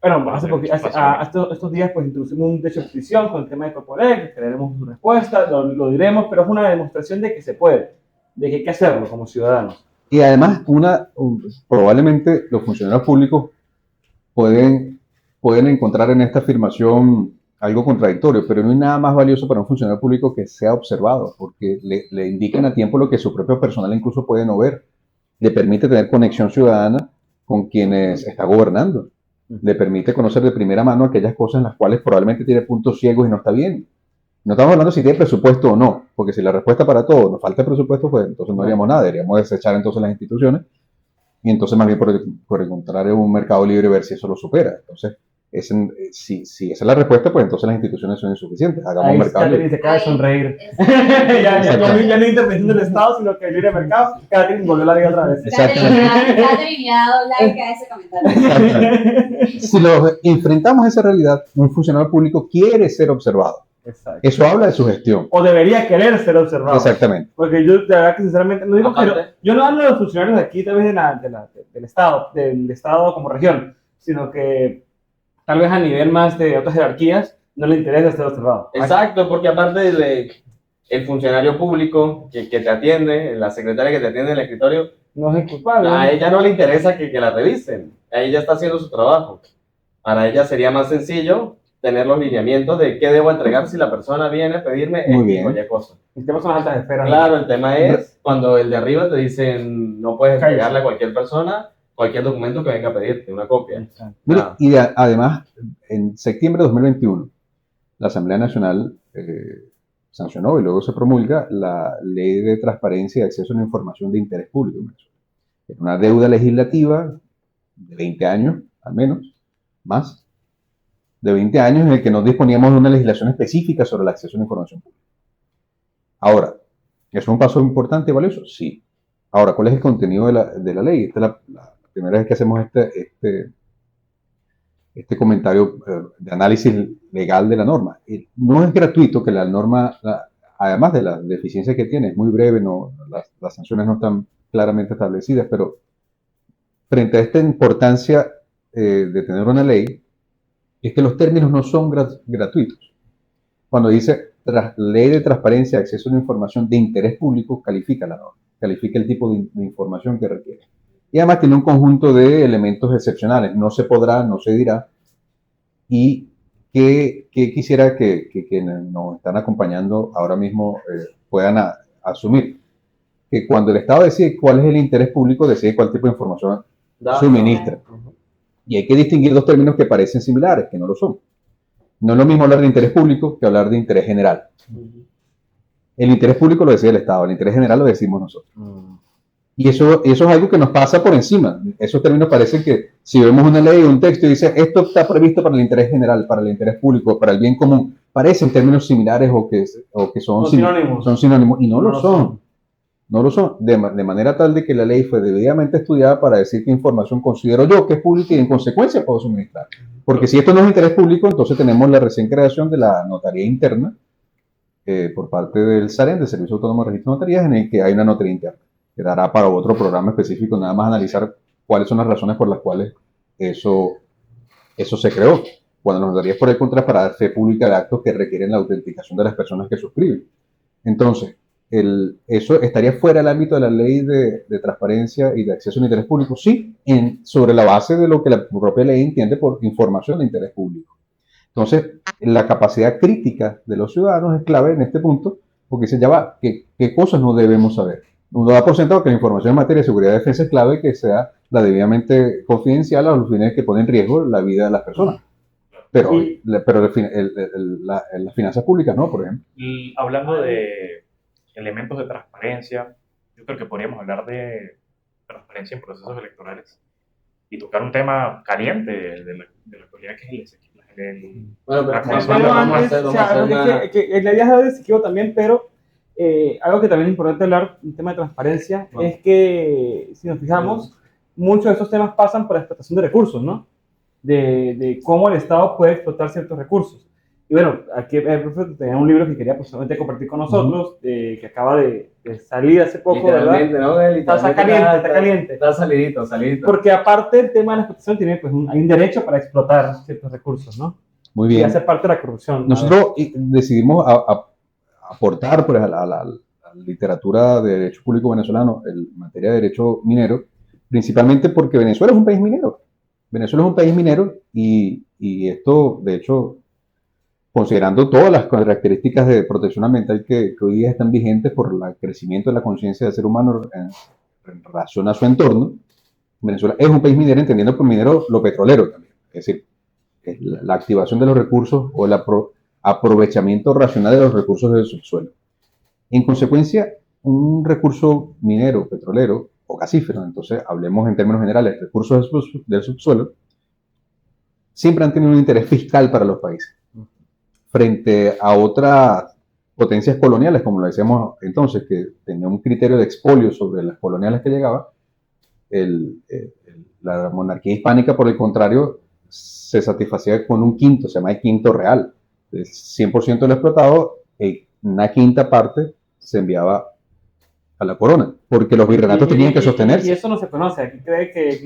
bueno, estos días pues introducimos un derecho de petición con el tema de Corporel, que queremos su respuesta, lo diremos, pero es una demostración de que se puede, de que hay que hacerlo como ciudadanos. Y además, probablemente los funcionarios públicos pueden encontrar en esta afirmación algo contradictorio, pero no hay nada más valioso para un funcionario público que sea observado, porque le indican a tiempo lo que su propio personal incluso puede no ver. Le permite tener conexión ciudadana con quienes está gobernando. Le permite conocer de primera mano aquellas cosas en las cuales probablemente tiene puntos ciegos y no está bien. No estamos hablando si tiene presupuesto o no, porque si la respuesta para todo nos falta presupuesto, pues entonces no haríamos nada, deberíamos desechar entonces las instituciones y entonces más bien por el contrario un mercado libre ver si eso lo supera. Entonces si esa es la respuesta, pues entonces las instituciones son insuficientes. Hagamos Ahí mercado Catherine libre. se acaba de sonreír. Exacto. Ya no hay intervención del Estado, sino que el libre mercado. Catherine volvió a la vida otra vez. Catherine ya ha dado like a ese comentario. Si nos enfrentamos a esa realidad, un funcionario público quiere ser observado. Exacto. Eso habla de su gestión. O debería querer ser observado. Exactamente. Porque yo, de verdad que sinceramente, no digo Aparte- que yo no hablo de los funcionarios de aquí, tal vez del Estado como región, sino que tal vez a nivel más de otras jerarquías no le interesa ser observado. Exacto, porque aparte el funcionario público que te atiende, la secretaria que te atiende en el escritorio, No es culpable. a ella no le interesa que la revisen. Ella está haciendo su trabajo. Para ella sería más sencillo tener los lineamientos de qué debo entregar si la persona viene a pedirme Muy X bien. o Y cosa. El tema son las altas esferas. Claro, el tema es cuando el de arriba te dicen no puedes entregarle a cualquier persona cualquier documento que venga a pedirte, una copia. Exacto. Mire, Ah. y además, en septiembre de 2021, la Asamblea Nacional sancionó y luego se promulga la Ley de Transparencia y Acceso a la Información de Interés Público en Venezuela. Es una deuda legislativa de 20 años, al menos, más, de 20 años en el que no disponíamos de una legislación específica sobre el acceso a la información pública. Ahora, ¿eso es un paso importante y valioso? Sí. Ahora, ¿cuál es el contenido de la ley? Esta es la primera vez que hacemos este comentario de análisis legal de la norma. No es gratuito que la norma, además de la deficiencia que tiene, es muy breve, las sanciones no están claramente establecidas, pero frente a esta importancia de tener una ley, es que los términos no son gratuitos. Cuando dice ley de transparencia y acceso a la información de interés público, califica la norma, califica el tipo de información que requiere. Y además tiene un conjunto de elementos excepcionales. No se podrá, no se dirá. Y que quisiera que quienes nos están acompañando ahora mismo puedan asumir. Que cuando el Estado decide cuál es el interés público, decide cuál tipo de información suministra. Y hay que distinguir dos términos que parecen similares, que no lo son. No es lo mismo hablar de interés público que hablar de interés general. El interés público lo decide el Estado, el interés general lo decimos nosotros. Y eso es algo que nos pasa por encima. Esos términos parecen que si vemos una ley o un texto y dice esto está previsto para el interés general, para el interés público, para el bien común, parecen términos similares o que son sinónimos y no lo son. No lo son. De manera tal de que la ley fue debidamente estudiada para decir qué información considero yo que es pública y en consecuencia puedo suministrar. Porque si esto no es interés público, entonces tenemos la recién creación de la notaría interna por parte del SAREN, del Servicio Autónomo de Registro de Notarías, en el que hay una notaría interna. Que dará para otro programa específico, nada más analizar cuáles son las razones por las cuales eso se creó. Cuando las notarías, por el contrario, para dar fe pública de actos que requieren la autenticación de las personas que suscriben. Entonces, eso estaría fuera del ámbito de la ley de transparencia y de acceso al interés público, sí, sobre la base de lo que la propia ley entiende por información de interés público. Entonces, la capacidad crítica de los ciudadanos es clave en este punto, porque dicen, ya va, ¿qué cosas no debemos saber? Uno da por sentado que la información en materia de seguridad y defensa es clave que sea la debidamente confidencial a los fines que ponen en riesgo la vida de las personas. Pero las finanzas públicas no, por ejemplo. Y hablando de elementos de transparencia, yo creo que podríamos hablar de transparencia en procesos electorales y tocar un tema caliente de la actualidad, que es Bueno, la pero consulta. vamos a hacer una... la idea de Siquio también, pero algo que también es importante hablar, un tema de transparencia, es que si nos fijamos, muchos de esos temas pasan por la explotación de recursos, ¿no? De cómo el Estado puede explotar ciertos recursos. Y bueno, aquí el profe tenía un libro que quería personalmente compartir con nosotros, que acaba de salir hace poco, ¿verdad? ¿no? Está caliente. Está salidito. Porque aparte del tema de la explotación, hay un derecho para explotar ciertos recursos, ¿no? Muy Y bien. hace parte de la corrupción. Nosotros decidimos aportar pues, a la literatura de derecho público venezolano en materia de derecho minero, principalmente porque Venezuela es un país minero. Venezuela es un país minero y esto, de hecho, considerando todas las características de protección ambiental que hoy día están vigentes por el crecimiento de la conciencia del ser humano en relación a su entorno, Venezuela es un país minero, entendiendo por minero lo petrolero también. Es decir, la activación de los recursos o el aprovechamiento racional de los recursos del subsuelo. En consecuencia, un recurso minero, petrolero o gasífero, entonces hablemos en términos generales, recursos del subsuelo, siempre han tenido un interés fiscal para los países, frente a otras potencias coloniales, como lo decíamos entonces, que tenía un criterio de expolio sobre las coloniales que llegaban. La monarquía hispánica, por el contrario, se satisfacía con un quinto, se llama el quinto real. El 100% de lo explotado, una quinta parte se enviaba a la corona, porque los virreinatos tenían que sostenerse. Y eso no se conoce. Aquí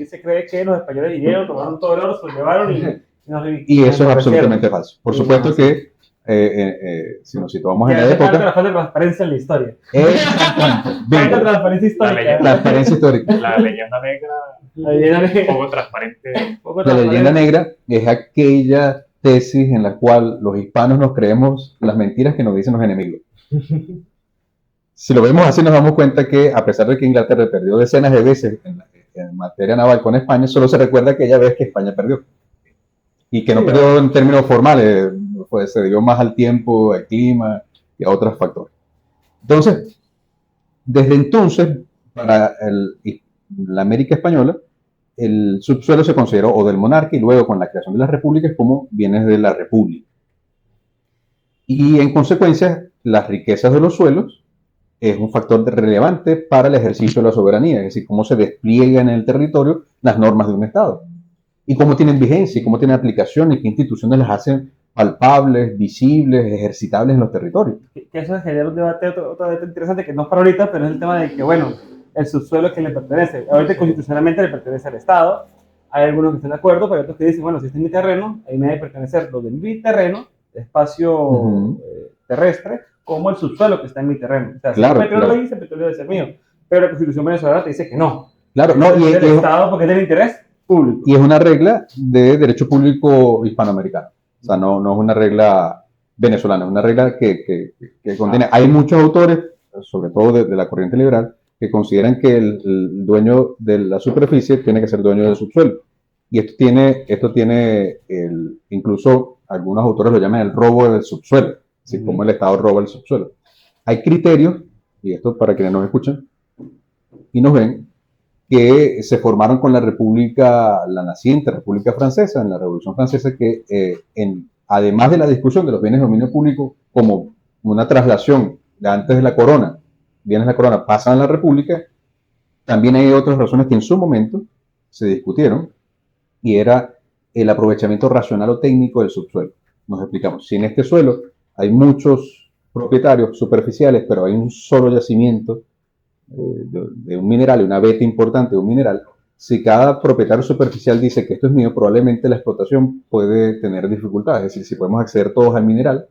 se cree que los españoles vinieron, tomaron todo el oro, se lo llevaron y eso es absolutamente falso. Por supuesto que si nos situamos en la época. La falta de transparencia en la historia. Falta transparencia histórica. Transparencia histórica. La leyenda negra. Poco transparente. La leyenda negra es aquella tesis en la cual los hispanos nos creemos las mentiras que nos dicen los enemigos. Si lo vemos así, nos damos cuenta que, a pesar de que Inglaterra perdió decenas de veces en materia naval con España, solo se recuerda aquella vez que España perdió. Y que no perdió en términos formales, pues se debió más al tiempo, al clima y a otros factores. Entonces, desde entonces, para la América española, el subsuelo se consideró o del monarca y luego con la creación de las repúblicas como bienes de la república. Y en consecuencia, las riquezas de los suelos es un factor relevante para el ejercicio de la soberanía, es decir, cómo se despliegan en el territorio las normas de un Estado. Y cómo tienen vigencia, y cómo tienen aplicación, y qué instituciones las hacen palpables, visibles, ejercitables en los territorios. Que eso genera un debate, otro debate interesante, que no es para ahorita, pero es el tema de que, bueno, el subsuelo es quien le pertenece. Ahorita constitucionalmente le pertenece al Estado. Hay algunos que están de acuerdo, pero hay otros que dicen, bueno, si está en mi terreno, ahí me debe pertenecer lo de mi terreno, espacio terrestre, como el subsuelo que está en mi terreno. O sea, claro, si el petróleo ahí, el petróleo debe ser mío. Pero la Constitución venezolana te dice que no. Claro, no, y el Estado porque es del interés público. Y es una regla de derecho público hispanoamericano. O sea, no es una regla venezolana, es una regla que contiene. Hay muchos autores, sobre todo de la corriente liberal, que consideran que el dueño de la superficie tiene que ser dueño del subsuelo. Y esto tiene incluso algunos autores lo llaman el robo del subsuelo, así como el Estado roba el subsuelo. Hay criterios, y esto para quienes nos escuchan y nos ven, que se formaron con la naciente República Francesa, en la Revolución Francesa, que además de la discusión de los bienes de dominio público como una traslación de antes de la corona, bienes de la corona pasan a la República, también hay otras razones que en su momento se discutieron, y era el aprovechamiento racional o técnico del subsuelo. Nos explicamos, si en este suelo hay muchos propietarios superficiales, pero hay un solo yacimiento de un mineral y una veta importante de un mineral, si cada propietario superficial dice que esto es mío, probablemente la explotación puede tener dificultades. Es decir, si podemos acceder todos al mineral,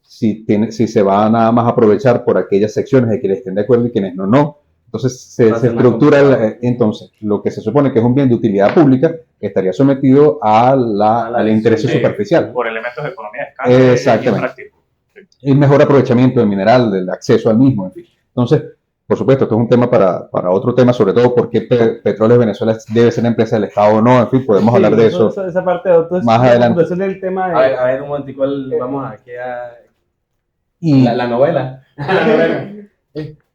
si se va nada más a aprovechar por aquellas secciones de quienes estén de acuerdo y quienes no. Entonces se estructura, entonces lo que se supone que es un bien de utilidad pública estaría sometido al interés superficial. Por elementos de economía de escala. Exactamente. El mejor aprovechamiento del mineral, del acceso al mismo, en fin. Entonces, por supuesto, esto es un tema para otro tema, sobre todo por qué Petróleos Venezuela debe ser una empresa del Estado o no, en fin, podemos hablar de eso esa parte de otro, más adelante. Del tema a ver, un momentico, vamos aquí a la novela.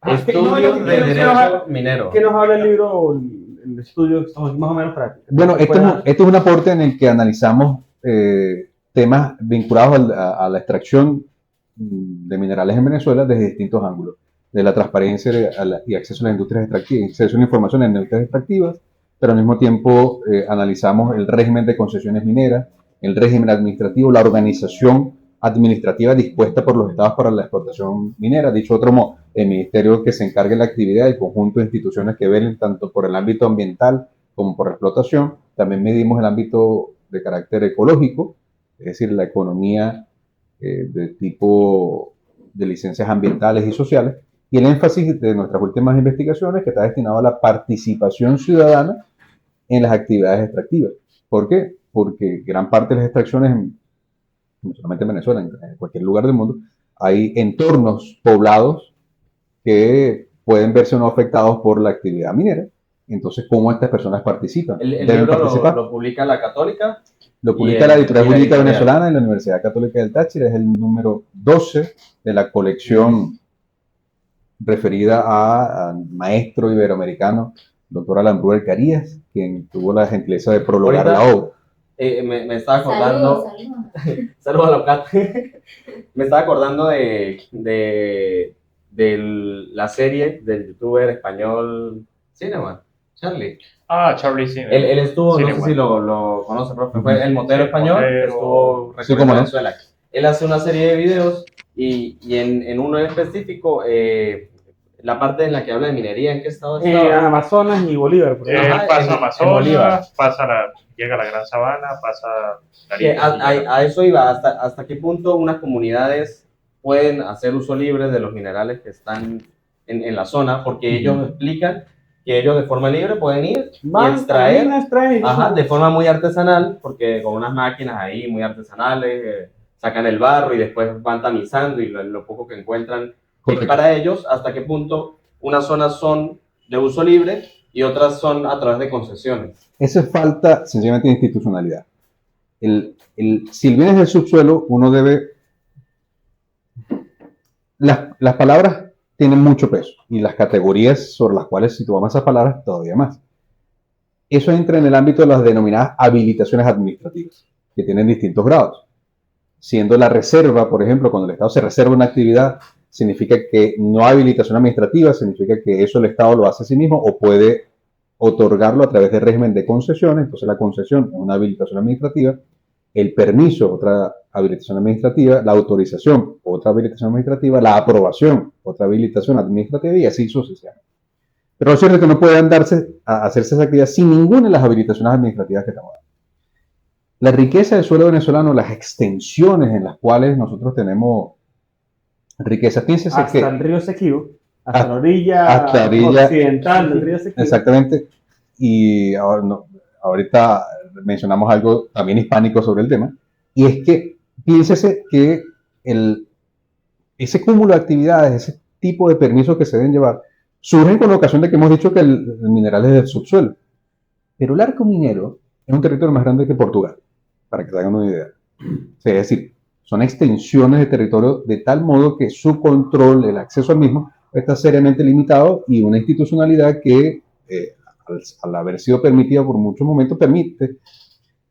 Estudios de derecho minero. ¿Qué nos habla el libro, el estudio, más o menos práctico? Bueno, esto es un aporte en el que analizamos temas vinculados a la extracción de minerales en Venezuela desde distintos ángulos. De la transparencia y acceso a las industrias extractivas, acceso a la información en industrias extractivas, pero al mismo tiempo analizamos el régimen de concesiones mineras, el régimen administrativo, la organización administrativa dispuesta por los estados para la explotación minera. Dicho otro modo, el ministerio que se encargue de la actividad, el conjunto de instituciones que velen tanto por el ámbito ambiental como por la explotación. También medimos el ámbito de carácter ecológico, es decir, la economía de tipo de licencias ambientales y sociales. Y el énfasis de nuestras últimas investigaciones que está destinado a la participación ciudadana en las actividades extractivas. ¿Por qué? Porque gran parte de las extracciones, no solamente en Venezuela, en cualquier lugar del mundo, hay entornos poblados que pueden verse o no afectados por la actividad minera. Entonces, ¿cómo estas personas participan? El libro lo publica la Católica. Lo publica la Editorial Jurídica Venezolana en la Universidad Católica del Táchira. Es el número 12 de la colección referida al maestro iberoamericano, doctor Alan Bruer Carías, quien tuvo la gentileza de prologar la obra. me estaba acordando. Saludos a los gatos. Me estaba acordando de la serie del youtuber español Cineman, Charlie. Charlie Cine. Él estuvo, no sé Cineman. si lo conoce, profe, fue el motero Sí, español que motero. estuvo Sí, recorriendo cómo no. Venezuela. Él hace una serie de videos y en uno en específico, la parte en la que habla de minería, ¿en qué estado estaba? Amazonas y Bolívar, por ejemplo. Ajá, Pasa en Bolívar. Amazonas, llega a la Gran Sabana, pasa Que Nariño, a eso iba, hasta qué punto unas comunidades pueden hacer uso libre de los minerales que están en la zona, porque ellos explican que ellos de forma libre pueden ir y extraer, ajá, de forma muy artesanal, porque con unas máquinas ahí muy artesanales, sacan el barro y después van tamizando y lo poco que encuentran es para ellos. Hasta qué punto unas zonas son de uso libre y otras son a través de concesiones. Eso es falta sencillamente de institucionalidad. Si vienes del subsuelo, uno debe... Las palabras tienen mucho peso y las categorías sobre las cuales situamos esas palabras todavía más. Eso entra en el ámbito de las denominadas habilitaciones administrativas, que tienen distintos grados. Siendo la reserva, por ejemplo, cuando el Estado se reserva una actividad, significa que no hay habilitación administrativa, significa que eso el Estado lo hace a sí mismo o puede otorgarlo a través del régimen de concesiones. Entonces la concesión es una habilitación administrativa, el permiso, otra habilitación administrativa, la autorización, otra habilitación administrativa, la aprobación, otra habilitación administrativa y así sucesivamente. Pero lo cierto es que no puede hacerse esa actividad sin ninguna de las habilitaciones administrativas que estamos dando. La riqueza del suelo venezolano, las extensiones en las cuales nosotros tenemos riqueza, piénsese hasta que... el río Esequibo, hasta la orilla occidental del río Esequibo. Exactamente. Y ahorita mencionamos algo también hispánico sobre el tema, y es que piénsese que ese cúmulo de actividades, ese tipo de permisos que se deben llevar, surgen con la ocasión de que hemos dicho que el mineral es del subsuelo. Pero el arco minero es un territorio más grande que Portugal, para que se hagan una idea. O sea, es decir, son extensiones de territorio de tal modo que su control, el acceso al mismo, está seriamente limitado y una institucionalidad que, al haber sido permitida por muchos momentos, permite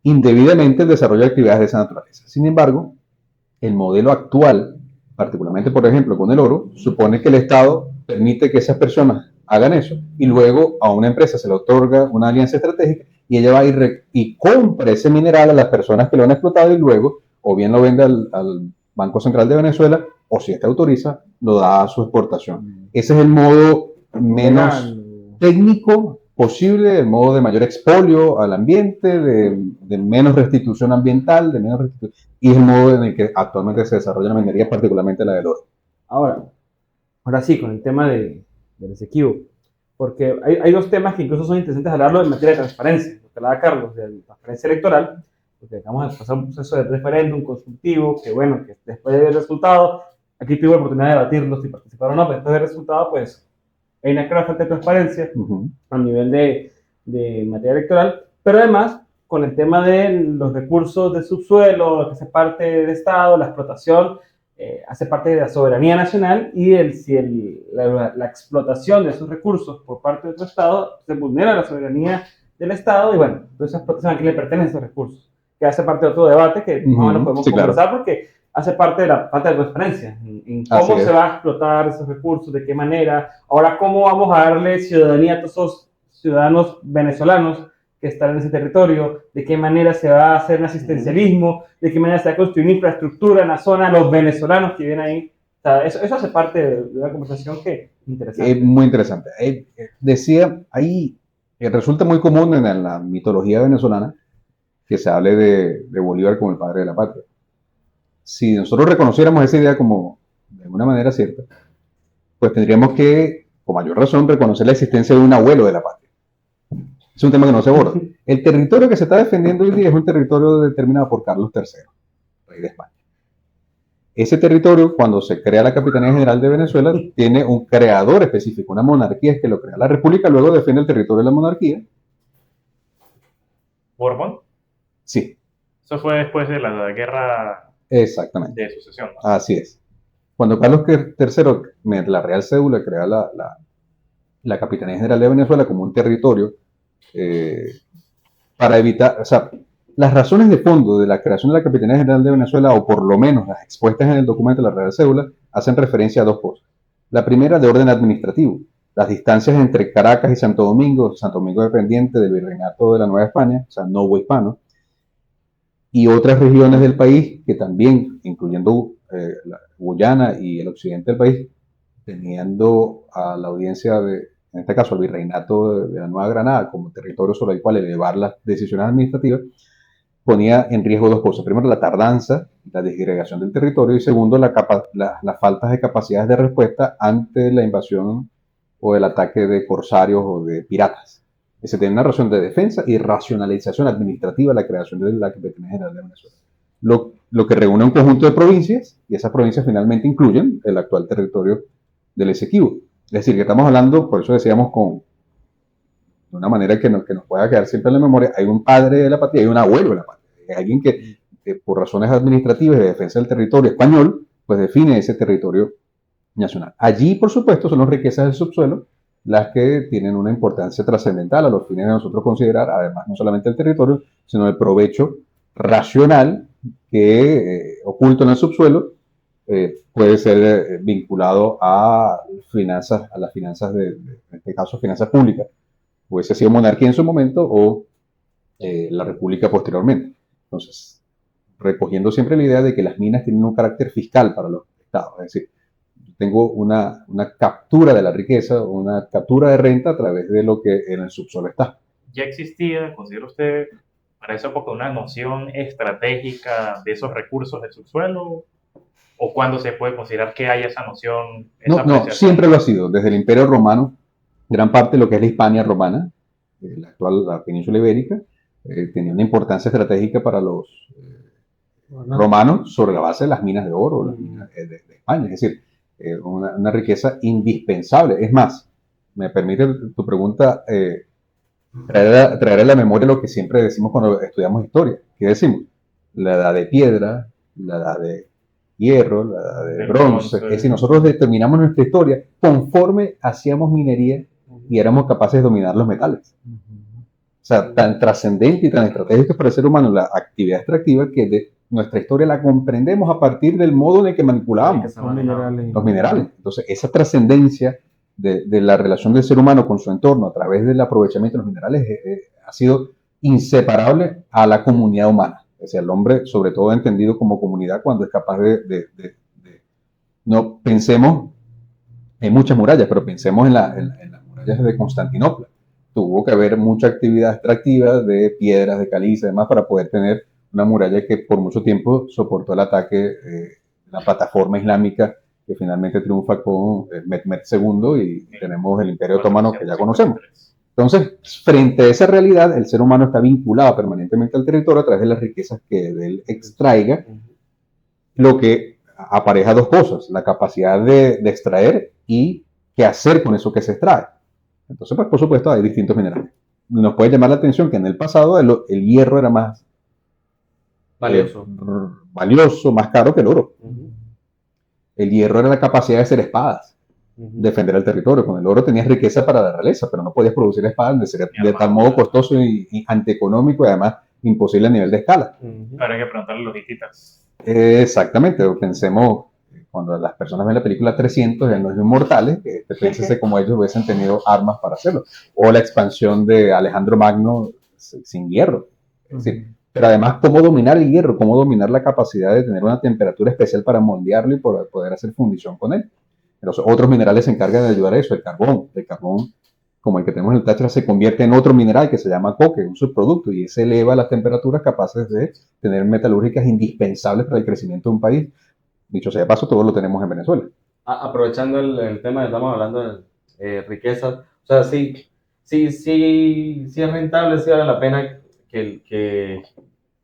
indebidamente el desarrollo de actividades de esa naturaleza. Sin embargo, el modelo actual, particularmente por ejemplo con el oro, supone que el Estado permite que esas personas hagan eso y luego a una empresa se le otorga una alianza estratégica y ella va y compra ese mineral a las personas que lo han explotado y luego o bien lo vende al Banco Central de Venezuela o si éste autoriza, lo da a su exportación. Ese es el modo menos técnico posible, el modo de mayor expolio al ambiente, de menos restitución ambiental, y es el modo en el que actualmente se desarrolla la minería, particularmente la del oro. Ahora sí, con el tema del Esequibo, porque hay dos temas que incluso son interesantes hablarlo en materia de transparencia, lo que hablaba Carlos, de la transparencia electoral, porque acabamos de pasar un proceso de referéndum consultivo, que bueno, que después del resultado, aquí tuve la oportunidad de debatirlo si participaron o no, pero después del resultado, pues, hay una clara falta de transparencia a nivel de materia electoral, pero además con el tema de los recursos de subsuelo, lo que hace parte del Estado, la explotación, hace parte de la soberanía nacional y la explotación de esos recursos por parte de otro Estado se vulnera la soberanía del Estado y bueno, entonces esa explotación a quién le pertenecen esos recursos, que hace parte de otro debate que más o menos podemos conversar porque hace parte de la falta de transparencia en cómo se va a explotar esos recursos, de qué manera. Ahora, ¿cómo vamos a darle ciudadanía a todos esos ciudadanos venezolanos que están en ese territorio? ¿De qué manera se va a hacer un asistencialismo? ¿De qué manera se va a construir una infraestructura en la zona? Los venezolanos que viven ahí. O sea, eso hace parte de una conversación que es interesante. Es muy interesante. Decía, ahí resulta muy común en la mitología venezolana que se hable de Bolívar como el padre de la patria. Si nosotros reconociéramos esa idea como de alguna manera cierta, pues tendríamos que, con mayor razón, reconocer la existencia de un abuelo de la patria. Es un tema que no se aborda. El territorio que se está defendiendo hoy día es un territorio determinado por Carlos III, rey de España. Ese territorio, cuando se crea la Capitanía General de Venezuela, tiene un creador específico, una monarquía que lo crea. La República luego defiende el territorio de la monarquía. ¿Borbón? Sí. Eso fue después de la guerra. Exactamente. De sucesión, ¿no? Así es. Cuando Carlos III, mediante la Real Cédula, crea la Capitanía General de Venezuela como un territorio para evitar, o sea, Las razones de fondo de la creación de la Capitanía General de Venezuela, o por lo menos las expuestas en el documento de la Real Cédula, hacen referencia a dos cosas. La primera, de orden administrativo. Las distancias entre Caracas y Santo Domingo dependiente del Virreinato de la Nueva España, o sea, Novo Hispano, y otras regiones del país que también, incluyendo la Guyana y el occidente del país, teniendo a la audiencia en este caso, al Virreinato de la Nueva Granada como territorio sobre el cual elevar las decisiones administrativas, ponía en riesgo dos cosas. Primero, la tardanza, la disgregación del territorio, y segundo, las faltas de capacidades de respuesta ante la invasión o el ataque de corsarios o de piratas. Se tiene una razón de defensa y racionalización administrativa la creación de la Capitanía General de Venezuela. Lo que reúne un conjunto de provincias, y esas provincias finalmente incluyen el actual territorio del Esequibo. Es decir, que estamos hablando, por eso decíamos de una manera que nos pueda quedar siempre en la memoria, hay un padre de la patria y hay un abuelo de la patria. Hay alguien que por razones administrativas de defensa del territorio español, pues define ese territorio nacional. Allí, por supuesto, son las riquezas del subsuelo las que tienen una importancia trascendental a los fines de nosotros considerar, además, no solamente el territorio, sino el provecho racional que oculto en el subsuelo puede ser vinculado a las finanzas en este caso, finanzas públicas. Hubiese sido monarquía en su momento o la república posteriormente. Entonces, recogiendo siempre la idea de que las minas tienen un carácter fiscal para los estados, es decir, tengo una captura de la riqueza, una captura de renta a través de lo que en el subsuelo está. ¿Ya existía, considera usted, para esa época una noción estratégica de esos recursos del subsuelo? ¿O cuándo se puede considerar que hay esa noción? Esa No, siempre lo ha sido. Desde el Imperio Romano, gran parte de lo que es la Hispania romana, la actual la península ibérica, tenía una importancia estratégica para los romanos sobre la base de las minas de oro, las minas de España. Es decir, una riqueza indispensable. Es más, me permite tu pregunta traer a la memoria lo que siempre decimos cuando estudiamos historia. ¿Qué decimos? La edad de piedra, la edad de hierro, la edad de bronce. Es decir, nosotros determinamos nuestra historia conforme hacíamos minería y éramos capaces de dominar los metales. O sea, tan trascendente y tan estratégico para el ser humano la actividad extractiva que nuestra historia la comprendemos a partir del modo en el que manipulábamos los minerales. Entonces, esa trascendencia de la relación del ser humano con su entorno a través del aprovechamiento de los minerales ha sido inseparable a la comunidad humana. O sea, el hombre, sobre todo entendido como comunidad, cuando es capaz no pensemos en muchas murallas, pero pensemos en las murallas de Constantinopla. Tuvo que haber mucha actividad extractiva de piedras, de caliza y demás para poder tener una muralla que por mucho tiempo soportó el ataque de la plataforma islámica que finalmente triunfa con Mehmed II y tenemos el Imperio Otomano que ya conocemos. Entonces, frente a esa realidad, el ser humano está vinculado permanentemente al territorio a través de las riquezas que de él extraiga, lo que apareja dos cosas, la capacidad de extraer y qué hacer con eso que se extrae. Entonces, pues, por supuesto, hay distintos minerales. Nos puede llamar la atención que en el pasado el hierro era más valioso, más caro que el oro. El hierro era la capacidad de hacer espadas, defender el territorio. Con el oro tenías riqueza para la realeza, pero no podías producir espadas de tal modo costoso y antieconómico y además imposible a nivel de escala. Ahora hay que preguntarle a los hititas. Exactamente, pensemos, cuando las personas ven la película 300, en Los Inmortales, piénsense como ellos hubiesen tenido armas para hacerlo. O la expansión de Alejandro Magno sin hierro. Es decir, pero además, cómo dominar el hierro, cómo dominar la capacidad de tener una temperatura especial para moldearlo y poder hacer fundición con él. Entonces, otros minerales se encargan de ayudar a eso. El carbón, como el que tenemos en el Táchira, se convierte en otro mineral que se llama coque, un subproducto, y ese eleva las temperaturas capaces de tener metalúrgicas indispensables para el crecimiento de un país. Dicho sea de paso, todo lo tenemos en Venezuela. Aprovechando el tema, estamos hablando de riquezas, o sea, sí es rentable, sí vale la pena que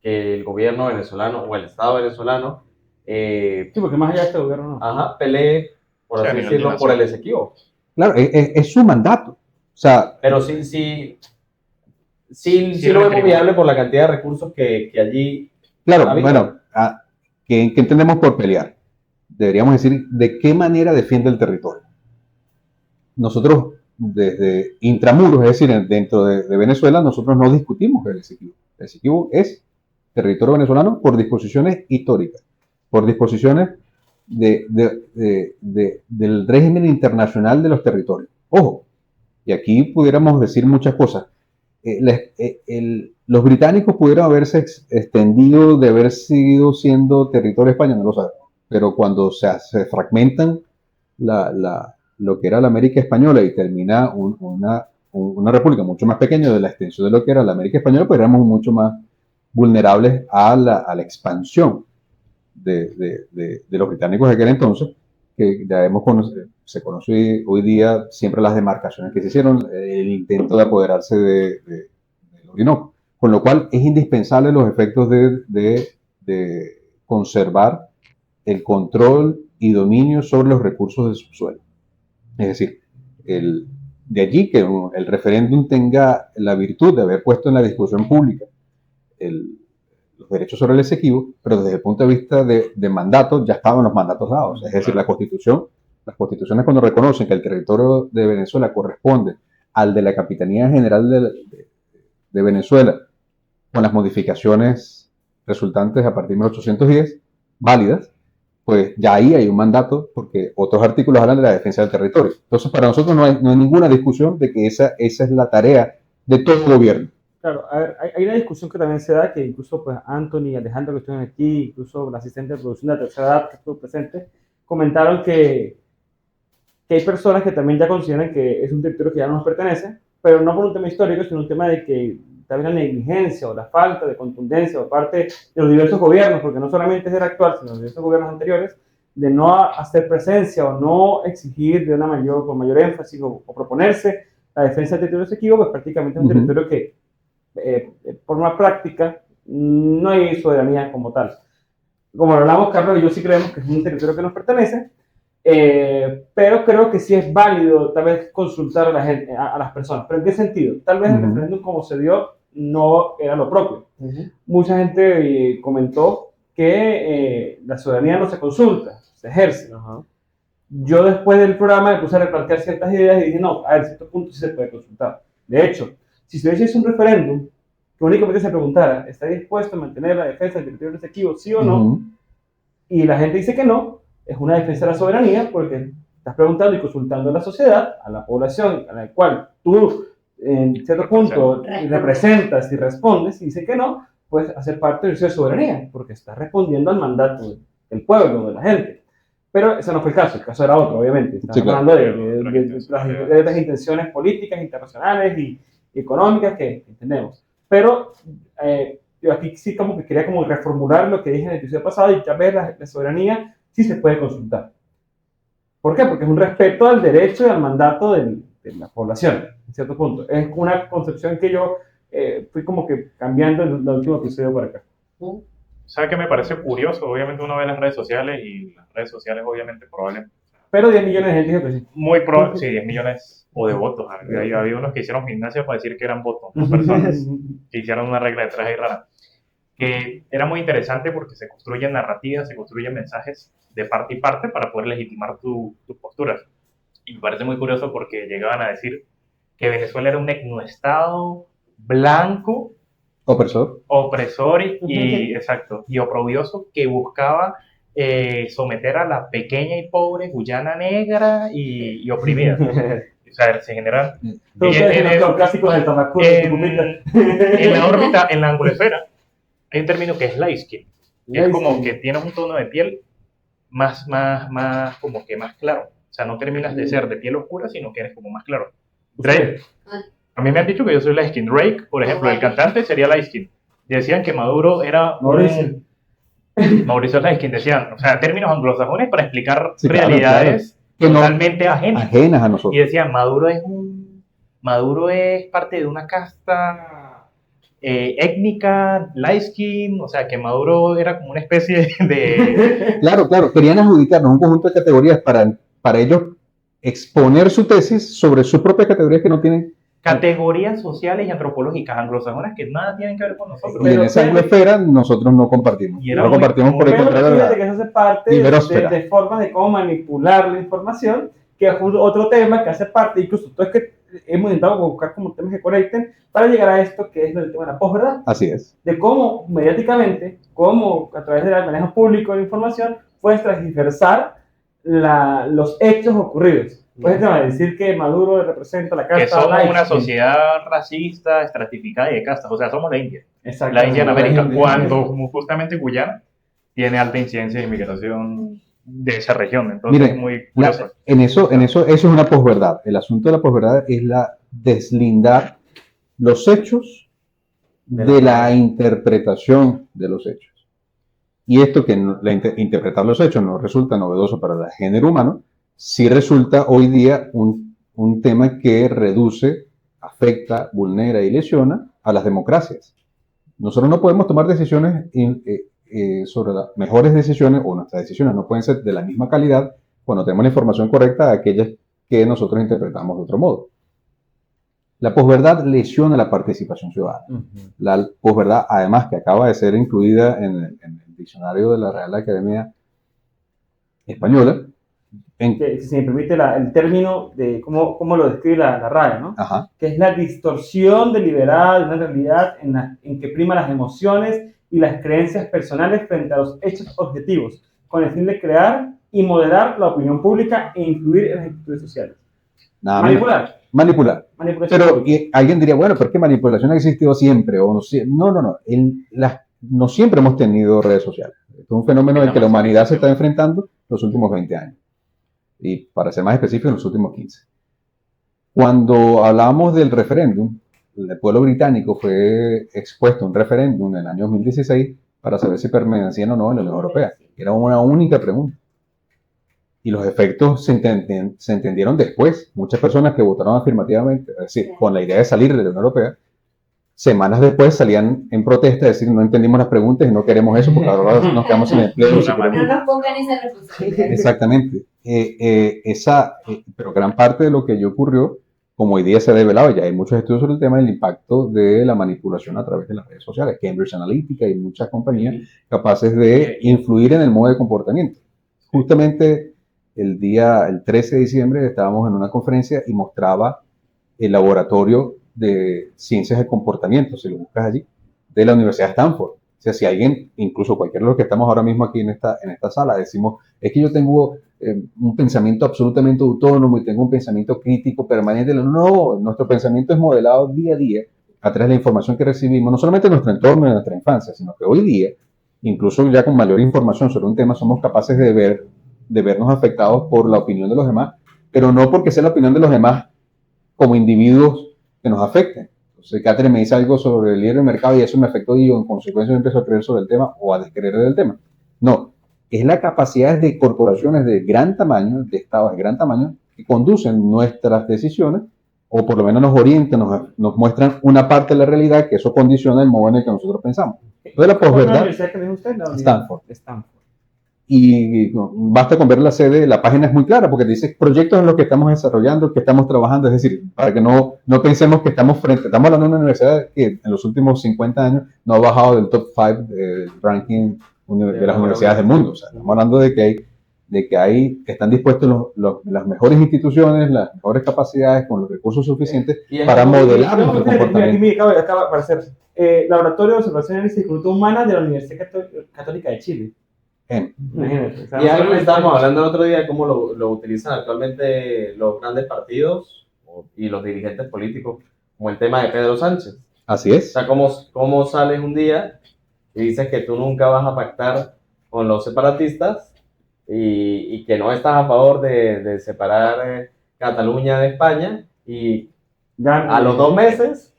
el gobierno venezolano o el Estado venezolano sí, porque más allá de este gobierno no. pelee, por así decirlo, por el Esequibo. Claro, es su mandato. O sea, pero sí lo vemos viable por la cantidad de recursos que allí. Claro, bueno, ¿qué entendemos por pelear? Deberíamos decir de qué manera defiende el territorio. Nosotros, desde intramuros, es decir, dentro de Venezuela, nosotros no discutimos el Esequibo. El Esequibo es territorio venezolano por disposiciones históricas, por disposiciones del régimen internacional de los territorios. Ojo, y aquí pudiéramos decir muchas cosas. Los británicos pudieron haberse extendido de haber seguido siendo territorio de España, no lo sabemos. Pero cuando se fragmentan lo que era la América Española y termina una república mucho más pequeña de la extensión de lo que era la América Española, pues éramos mucho más vulnerables a la expansión de los británicos de aquel entonces, que ya se conoce hoy día siempre las demarcaciones que se hicieron, el intento de apoderarse del Orinoco, con lo cual es indispensable los efectos de conservar el control y dominio sobre los recursos del subsuelo. Es decir, de allí que el referéndum tenga la virtud de haber puesto en la discusión pública los derechos sobre el Esequibo, pero desde el punto de vista de mandatos, ya estaban los mandatos dados. Es decir, las constituciones cuando reconocen que el territorio de Venezuela corresponde al de la Capitanía General de Venezuela, con las modificaciones resultantes a partir de 1810, válidas, pues ya ahí hay un mandato, porque otros artículos hablan de la defensa del territorio. Entonces, para nosotros no hay ninguna discusión de que esa es la tarea de todo gobierno. Claro, a ver, hay una discusión que también se da, que incluso pues Anthony y Alejandro que estuvieron aquí, incluso la asistente de producción de la tercera edad que estuvo presente, comentaron que hay personas que también ya consideran que es un territorio que ya no nos pertenece, pero no por un tema histórico, sino un tema de que tal vez la negligencia o la falta de contundencia por parte de los diversos gobiernos, porque no solamente es el actual, sino los diversos gobiernos anteriores, de no hacer presencia o no exigir con mayor énfasis o proponerse la defensa del territorio Esequibo, pues prácticamente es un territorio que, por una práctica, no hay soberanía como tal. Como lo hablamos, Carlos y yo sí creemos que es un territorio que nos pertenece, pero creo que sí es válido tal vez consultar a las personas. ¿Pero en qué sentido? Tal vez el referéndum como se dio no era lo propio. Mucha gente comentó que la soberanía no se consulta, se ejerce. Yo después del programa me puse a replantear ciertas ideas y dije, no, a ver, ciertos puntos sí se puede consultar. De hecho, si se hubiese hecho un referéndum que únicamente se preguntara, ¿está dispuesto a mantener la defensa del territorio de Esequibo, sí o no? Y la gente dice que no, es una defensa de la soberanía, porque estás preguntando y consultando a la sociedad, a la población a la cual tú en cierto punto representas y respondes, y dice que no, pues hacer parte del uso de soberanía, porque estás respondiendo al mandato del pueblo, de la gente. Pero ese no fue el caso era otro, obviamente. Estamos hablando de las intenciones políticas, internacionales y económicas que entendemos. Pero yo aquí sí como que quería como reformular lo que dije en el episodio pasado, y tal vez la soberanía sí se puede consultar. ¿Por qué? Porque es un respeto al derecho y al mandato de la población, en cierto punto. Es una concepción que yo fui como que cambiando en el último episodio por acá. ¿Sabes qué me parece curioso? Obviamente uno ve las redes sociales y las redes sociales obviamente probablemente... Pero 10 millones de gente dijo que sí. Muy probable, sí, 10 millones o de votos. Había unos que hicieron gimnasia para decir que eran votos, no personas, que hicieron una regla de tres ahí rara. Que era muy interesante porque se construyen narrativas, se construyen mensajes de parte y parte para poder legitimar tus posturas. Y me parece muy curioso porque llegaban a decir que Venezuela era un etnoestado blanco, opresor y oprobioso, que buscaba someter a la pequeña y pobre Guyana negra y oprimida. O sea, se generan... Los clásicos del tabaco. En la órbita, en la angulosfera, hay un término que es light skin. Es como que tienes un tono de piel más como que más claro. O sea, no terminas de ser de piel oscura, sino que eres como más claro. Drake. A mí me han dicho que yo soy light skin. Drake, por ejemplo, el cantante sería light skin. Y decían que Maduro era... Mauricio light skin, decían. O sea, términos anglosajones para explicar realidades totalmente ajenas a nosotros. Y decían, Maduro es parte de una casta étnica, light skin, o sea, que Maduro era como una especie de... Claro, querían adjudicarnos un conjunto de categorías para ellos exponer su tesis sobre sus propias categorías que no tienen... Categorías sociales y antropológicas anglosajonas que nada tienen que ver con nosotros. Y en esa anglosfera nosotros no compartimos. No compartimos por el contrario de que eso hace parte de formas de cómo manipular la información, que es otro tema que hace parte, incluso todo es que hemos intentado buscar como temas que conecten para llegar a esto que es el tema de la posverdad, Así es. de cómo mediáticamente, cómo a través del manejo público de la información, puedes transversar los hechos ocurridos. Puedes decir que Maduro representa la casta Que somos light una skin. sociedad racista, estratificada y de castas. O sea, somos la India. Exactamente. La India en América, India. cuando justamente Guyana tiene alta incidencia de inmigración de esa región. Entonces Mire, es muy curioso. eso es una posverdad. El asunto de la posverdad es deslindar los hechos de la interpretación de los hechos. Y esto que interpretar los hechos no resulta novedoso para el género humano, sí resulta hoy día un tema que reduce, afecta, vulnera y lesiona a las democracias. Nosotros no podemos tomar decisiones sobre las mejores decisiones, o nuestras decisiones no pueden ser de la misma calidad cuando tenemos la información correcta a aquellas que nosotros interpretamos de otro modo. La posverdad lesiona la participación ciudadana. La posverdad, además, que acaba de ser incluida en el diccionario de la Real Academia Española. Que si me permite el término de cómo lo describe la RAE, ¿no? Ajá. Que es la distorsión deliberada de una realidad en que prima las emociones y las creencias personales frente a los hechos objetivos, con el fin de crear y moderar la opinión pública e influir en las actitudes sociales. Nada Manipular. Manipular. Manipulación Pero pública. alguien diría, bueno, pero es que manipulación ha existido siempre. O no. No siempre hemos tenido redes sociales. Es un fenómeno al que la humanidad se está enfrentando los últimos 20 años. Y para ser más específico, en los últimos 15. Cuando hablamos del referéndum, el pueblo británico fue expuesto a un referéndum en el año 2016 para saber si permanecían o no en la Unión Europea. Era una única pregunta. Y los efectos se entendieron después. Muchas personas que votaron afirmativamente, es decir, con la idea de salir de la Unión Europea, semanas después salían en protesta a decir no entendimos las preguntas y no queremos eso porque ahora nos quedamos sin empleo. No nos pongan esa responsabilidad. Exactamente. Pero gran parte de lo que ya ocurrió, como hoy día se ha develado, ya hay muchos estudios sobre el tema del impacto de la manipulación a través de las redes sociales, Cambridge Analytica y muchas compañías capaces de influir en el modo de comportamiento. Justamente el 13 de diciembre estábamos en una conferencia y mostraba el laboratorio de ciencias de comportamiento, si lo buscas allí, de la Universidad de Stanford. O sea, si alguien, incluso cualquiera de los que estamos ahora mismo aquí en esta sala, decimos, es que yo tengo un pensamiento absolutamente autónomo y tengo un pensamiento crítico permanente. No, nuestro pensamiento es modelado día a día a través de la información que recibimos, no solamente en nuestro entorno, en nuestra infancia, sino que hoy día, incluso ya con mayor información sobre un tema, somos capaces de vernos afectados por la opinión de los demás, pero no porque sea la opinión de los demás como individuos que nos afecten. Entonces, Catherine me dice algo sobre el libre mercado y eso me afectó y yo en consecuencia me empiezo a creer sobre el tema o a descreer del tema. No, es la capacidad de corporaciones de gran tamaño, de estados de gran tamaño, que conducen nuestras decisiones o por lo menos nos orientan, nos muestran una parte de la realidad que eso condiciona el modo en el que nosotros pensamos. Entonces, la posverdad, ¿La universidad que dijo usted? Stanford. Stanford. Y basta con ver la sede, la página es muy clara porque dice proyectos en los que estamos desarrollando, que estamos trabajando, es decir, para que no pensemos que estamos hablando de una universidad que en los últimos 50 años no ha bajado del top 5 del ranking de las universidades del mundo. O sea, estamos hablando de que están dispuestos las mejores instituciones, las mejores capacidades, con los recursos suficientes para modelar nuestro comportamiento. Acaba de aparecer Laboratorio de Observación y Salud Humana de la Universidad Católica de Chile. Y algo que estábamos hablando el otro día de cómo lo utilizan actualmente los grandes partidos y los dirigentes políticos, como el tema de Pedro Sánchez. Así es. O sea, cómo sales un día y dices que tú nunca vas a pactar con los separatistas y que no estás a favor de separar Cataluña de España y a los 2 meses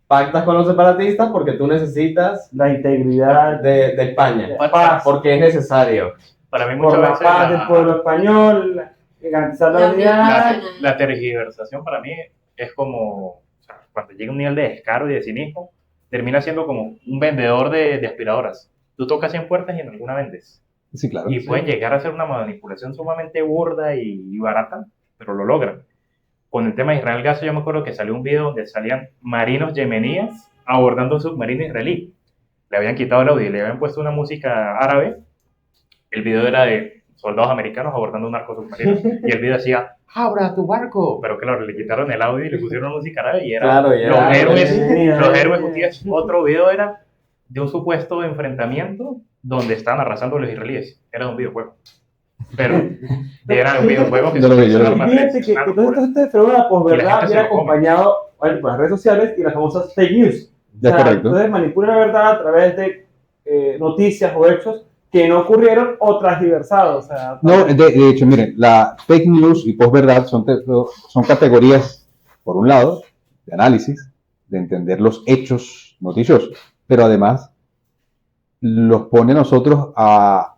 pactas con los separatistas porque tú necesitas la integridad de España, paz, porque es necesario. Para mí por muchas la veces paz del pueblo español, garantizar la unidad. la tergiversación para mí es como, o sea, cuando llega un nivel de descaro y de cinismo, termina siendo como un vendedor de aspiradoras. Tú tocas 100 puertas y en alguna vendes. Sí, claro. Y pueden llegar a ser una manipulación sumamente burda y barata, pero lo logran. Con el tema de Israel Gaza, yo me acuerdo que salió un video donde salían marinos yemeníes abordando un submarino israelí. Le habían quitado el audio y le habían puesto una música árabe. El video era de soldados americanos abordando un narco submarino. Y el video decía, abra tu barco. Pero claro, le quitaron el audio y le pusieron música árabe y era Claro, y era- los héroes hutíes. Otro video era de un supuesto enfrentamiento donde estaban arrasando los israelíes. Era un videojuego. Pero era un videojuego que Yo lo vi, yo lo vi. Y fíjate que todo este fenómeno de la Y la posverdad gente se viene lo come. acompañado por las redes sociales y las famosas fake news. Ya, correcto. Entonces manipulan la verdad a través de noticias o hechos que no ocurrieron o transgiversados. O sea, No, de hecho, miren, la fake news y posverdad son categorías, por un lado, de análisis, de entender los hechos noticiosos, pero además los pone a nosotros a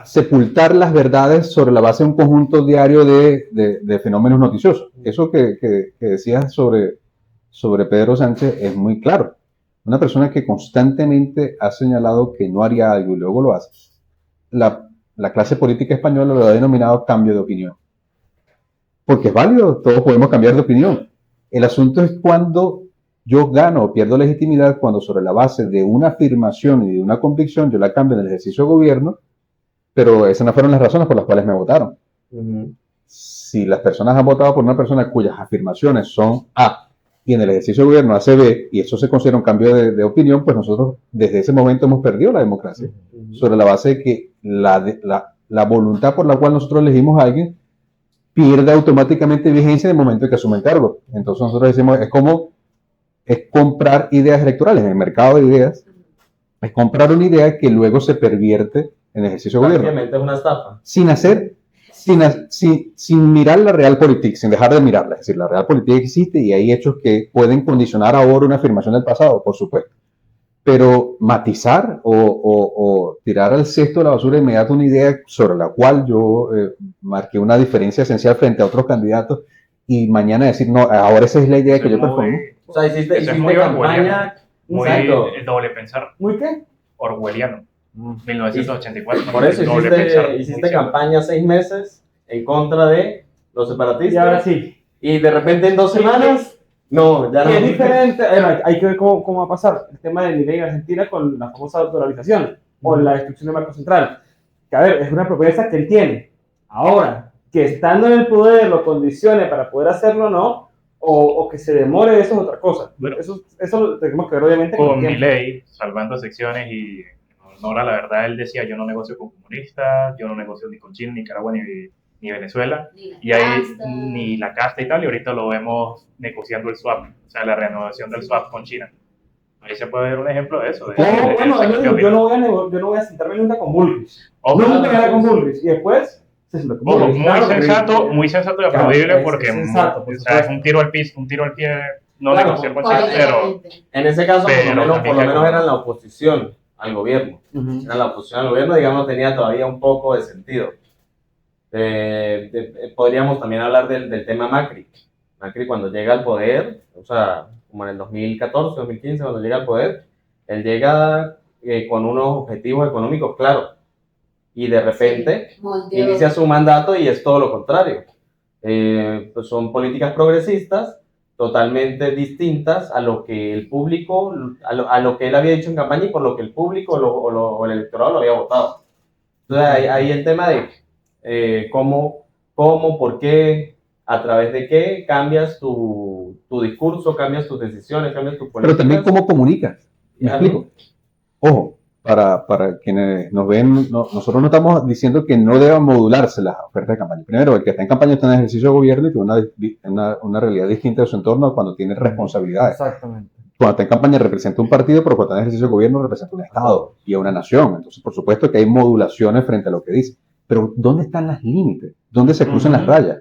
sepultar las verdades sobre la base de un conjunto diario de fenómenos noticiosos. Eso que decías sobre Pedro Sánchez es muy claro. Una persona que constantemente ha señalado que no haría algo y luego lo hace. La clase política española lo ha denominado cambio de opinión. Porque es válido, todos podemos cambiar de opinión. El asunto es cuando yo gano o pierdo legitimidad, cuando sobre la base de una afirmación y de una convicción yo la cambio en el ejercicio de gobierno, pero esas no fueron las razones por las cuales me votaron. Ujú. Si las personas han votado por una persona cuyas afirmaciones son A y en el ejercicio de gobierno hace B y eso se considera un cambio de opinión, pues nosotros desde ese momento hemos perdido la democracia. Sobre la base de que la voluntad por la cual nosotros elegimos a alguien pierde automáticamente vigencia en el momento en que asume el cargo. Entonces nosotros decimos, es comprar ideas electorales en el mercado de ideas, es comprar una idea que luego se pervierte en el ejercicio de gobierno. Prácticamente es una estafa. Sin mirar la realpolitik, sin dejar de mirarla. Es decir, la realpolitik existe y hay hechos que pueden condicionar ahora una afirmación del pasado, por supuesto. Pero matizar o tirar al cesto de la basura inmediata una idea sobre la cual yo marqué una diferencia esencial frente a otros candidatos y mañana decir, no, ahora esa es la idea que yo propongo. O sea, hiciste Eso es muy campaña. Muy Exacto. doble pensar, ¿muy qué? orwelliano. 1984. Por eso doble pensar, hiciste muy campaña 6 meses en contra de los separatistas. Y ahora sí. Y de repente en 2 semanas, no, ya no. Y es diferente, hay que ver cómo va a pasar el tema de Milei en Argentina con la famosa dolarización o la destrucción del Banco Central. Que a ver, es una propuesta que él tiene. Ahora, que estando en el poder lo condicione para poder hacerlo o no, o que se demore, eso es otra cosa. Bueno. Eso lo tenemos que ver obviamente con Con el tiempo. Milei, salvando secciones y en honor a la verdad, él decía, yo no negocio con comunistas, yo no negocio ni con Chile, ni Nicaragua, ni Venezuela, Ni la y ahí casta. ni la casta y tal, y ahorita lo vemos negociando el swap, o sea, la reanudación del swap con China. Ahí se puede ver un ejemplo de eso. de- Bueno, de- bueno, de- él de- dijo, de- yo no voy a sentarme nunca con Bullrich. Ojo, Nunca me haré con Bullrich. Y después se sentó con ojo, Bullrich. muy sensato y Claro, aplaudible es porque sensato, por o sea, es supuesto. un tiro al piso, un tiro al pie, no Claro, negociar con China, pero Políticamente. En ese caso, Pero por también lo que- menos eran la oposición al gobierno. Ujú. Era la oposición al gobierno, digamos, tenía todavía un poco de sentido. Podríamos también hablar del tema Macri. Macri cuando llega al poder, o sea, como en el 2014, 2015, cuando llega al poder, él llega con unos objetivos económicos claros. Y de repente Moldeó. inicia su mandato y es todo lo contrario. Pues son políticas progresistas totalmente distintas a lo que el público, a lo que él había dicho en campaña y por lo que el público o el electorado lo había votado. Entonces ahí el tema de cómo, por qué, a través de qué cambias tu discurso, cambias tus decisiones, cambias tus Pero políticas. también cómo comunicas. ¿Me Claro. explico? Ojo, para quienes nos ven, nosotros no estamos diciendo que no deban modularse las ofertas de campaña. Primero, el que está en campaña está en ejercicio de gobierno y tiene una realidad distinta de su entorno cuando tiene responsabilidades. Exactamente. Cuando está en campaña representa un partido, pero cuando está en ejercicio de gobierno representa un Estado y a una nación. Entonces, por supuesto que hay modulaciones frente a lo que dice. Pero, ¿dónde están las límites? ¿Dónde se cruzan las rayas?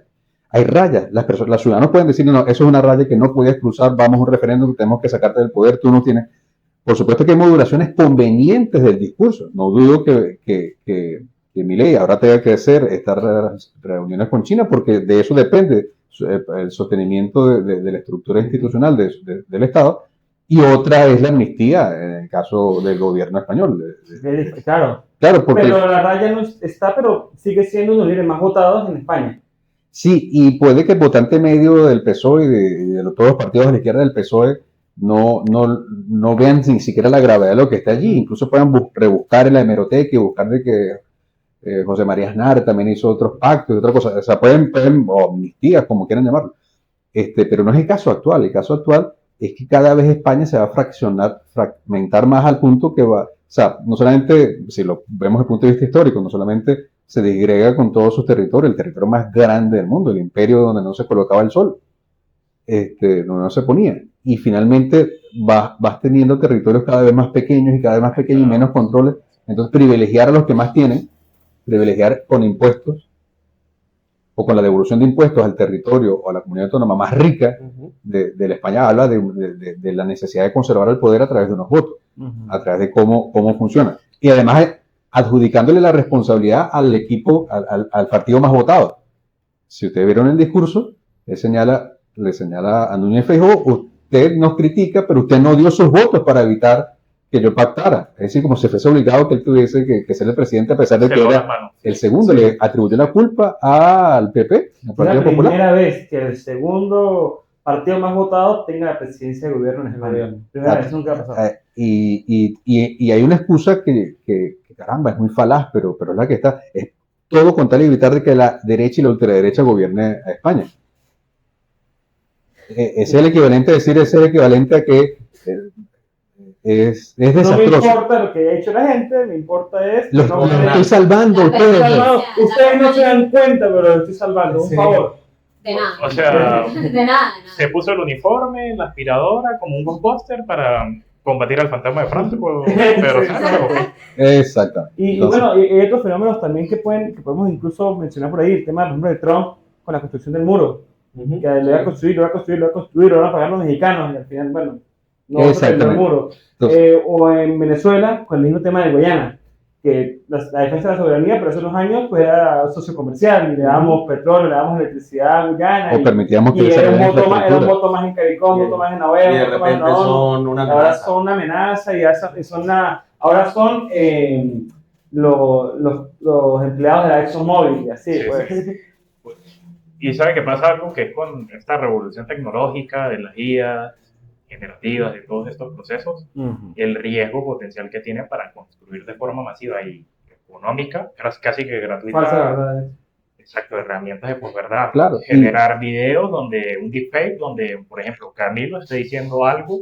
Hay rayas. Los ciudadanos pueden decir, no, eso es una raya que no puedes cruzar, vamos a un referéndum, tenemos que sacarte del poder, tú no tienes... Por supuesto que hay modulaciones convenientes del discurso. No dudo que Milei ahora tenga que hacer estas reuniones con China, porque de eso depende el sostenimiento de la estructura institucional del Estado. Y otra es la amnistía, en el caso del gobierno español. Claro. Claro, porque... Pero la raya no está, pero sigue siendo uno de los líderes más votados en España. Sí, y puede que el votante medio del PSOE y de todos los partidos de la izquierda del PSOE no vean ni siquiera la gravedad de lo que está allí. Incluso puedan rebuscar en la hemeroteca y buscar de que José María Aznar también hizo otros pactos y otras cosas. O sea, o amnistías, como quieran llamarlo. Pero no es el caso actual. El caso actual es que cada vez España se va a fragmentar más al punto que va, o sea, no solamente, si lo vemos desde el punto de vista histórico, no solamente se disgrega con todos sus territorios, el territorio más grande del mundo, el imperio donde no se colocaba el sol, donde no se ponía. Y finalmente vas teniendo territorios cada vez más pequeños y cada vez más pequeños y menos controles. Entonces privilegiar a los que más tienen, privilegiar con impuestos o con la devolución de impuestos al territorio o a la comunidad autónoma más rica de la España, habla de la necesidad de conservar el poder a través de unos votos, a través de cómo funciona. Y además adjudicándole la responsabilidad al equipo, al partido más votado. Si ustedes vieron el discurso, le señala a Núñez Feijóo, usted nos critica, pero usted no dio sus votos para evitar que yo pactara. Es decir, como si fuese obligado que él tuviese que ser el presidente, a pesar de que era el segundo. Sí. Le atribuyó la culpa al PP, al Partido Popular. Es la primera vez que el segundo partido más votado tenga la presidencia de gobierno en España. Primera vez, nunca ha pasado. Y hay una excusa que caramba, es muy falaz, pero es la que está. Es todo con tal de evitar de que la derecha y la ultraderecha gobierne a España. Es el equivalente a decir, es el equivalente a que es desastroso. No me importa lo que haya hecho la gente, me importa es... Los estoy salvando ustedes. Ustedes no se dan cuenta, pero los estoy salvando, un favor. De nada. O sea, de nada. Se puso el uniforme, la aspiradora, como un Ghostbuster para combatir al fantasma de Francia, pero exacto. Y bueno, hay otros fenómenos también que podemos incluso mencionar por ahí, el tema, por ejemplo, de Trump con la construcción del muro. Que lo va a construir, lo van a pagar los mexicanos y al final, bueno, no terminó el muro. O en Venezuela, con el mismo tema de Guayana, que la defensa de la soberanía, pero hace unos años pues era socio comercial y le damos petróleo, le damos electricidad a Guyana. O permitíamos que era un voto más en Caricón, un voto más en Navera, y de repente son una amenaza. Ahora son una amenaza y ahora son los empleados de la ExxonMobil y así. Sí, pues. Sí. Y sabe que pasa algo que es con esta revolución tecnológica de las IA generativas, de todos estos procesos, el riesgo potencial que tiene para construir de forma masiva y económica, casi que gratuita. Falsa verdad. Exacto, herramientas de posverdad. Claro. Generar videos donde un deepfake, donde, por ejemplo, Camilo esté diciendo algo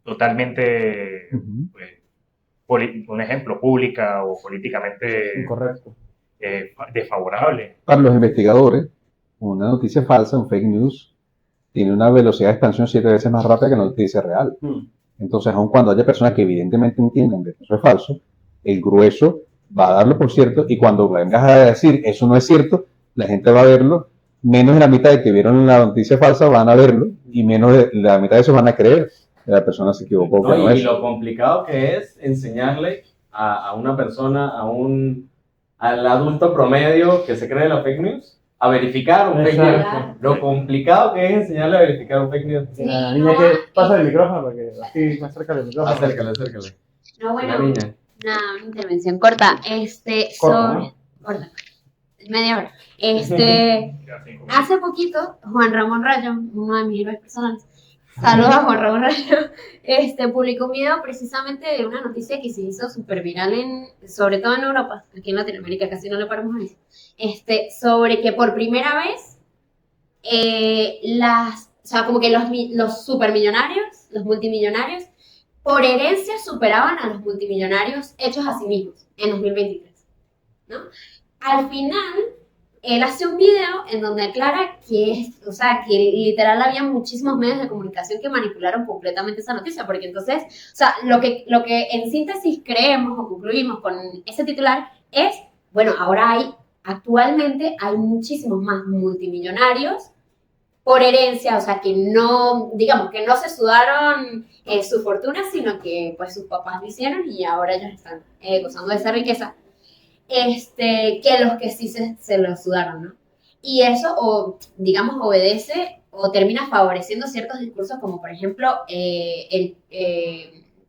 totalmente, un ejemplo, pública o políticamente incorrecto, desfavorable. Para los investigadores, una noticia falsa, un fake news, tiene una velocidad de expansión 7 veces más rápida que la noticia real. Entonces, aun cuando haya personas que evidentemente entienden que eso es falso, el grueso va a darlo por cierto, y cuando vengas a decir eso no es cierto, la gente va a verlo, menos de la mitad de que vieron la noticia falsa van a verlo, y menos de la mitad de esos van a creer que la persona se equivocó. No, y lo complicado que es enseñarle a una persona, al adulto promedio que se cree la fake news, a verificar un fake news. Lo complicado que es enseñarle a verificar un fake news. Sí. La niña que pasa el micrófono, porque así más cerca del micrófono. Acércale. No, bueno, la niña. Una intervención corta. Corta. Media hora. Hace poquito, Juan Ramón Rayo, uno de mis héroes personales, saludos a Juan Ramón Rayo, publicó un video precisamente de una noticia que se hizo súper viral, sobre todo en Europa, aquí en Latinoamérica casi no le paramos a eso, sobre que por primera vez como que los supermillonarios, los multimillonarios, por herencia superaban a los multimillonarios hechos a sí mismos en 2023, ¿no? Al final, él hace un video en donde aclara que literal había muchísimos medios de comunicación que manipularon completamente esa noticia, porque entonces, lo que en síntesis creemos o concluimos con ese titular es, bueno, actualmente hay muchísimos más multimillonarios por herencia, que no se sudaron su fortuna, sino que pues sus papás lo hicieron y ahora ellos están gozando de esa riqueza. Que los que sí se lo sudaron, ¿no? Y eso, obedece o termina favoreciendo ciertos discursos, como por ejemplo,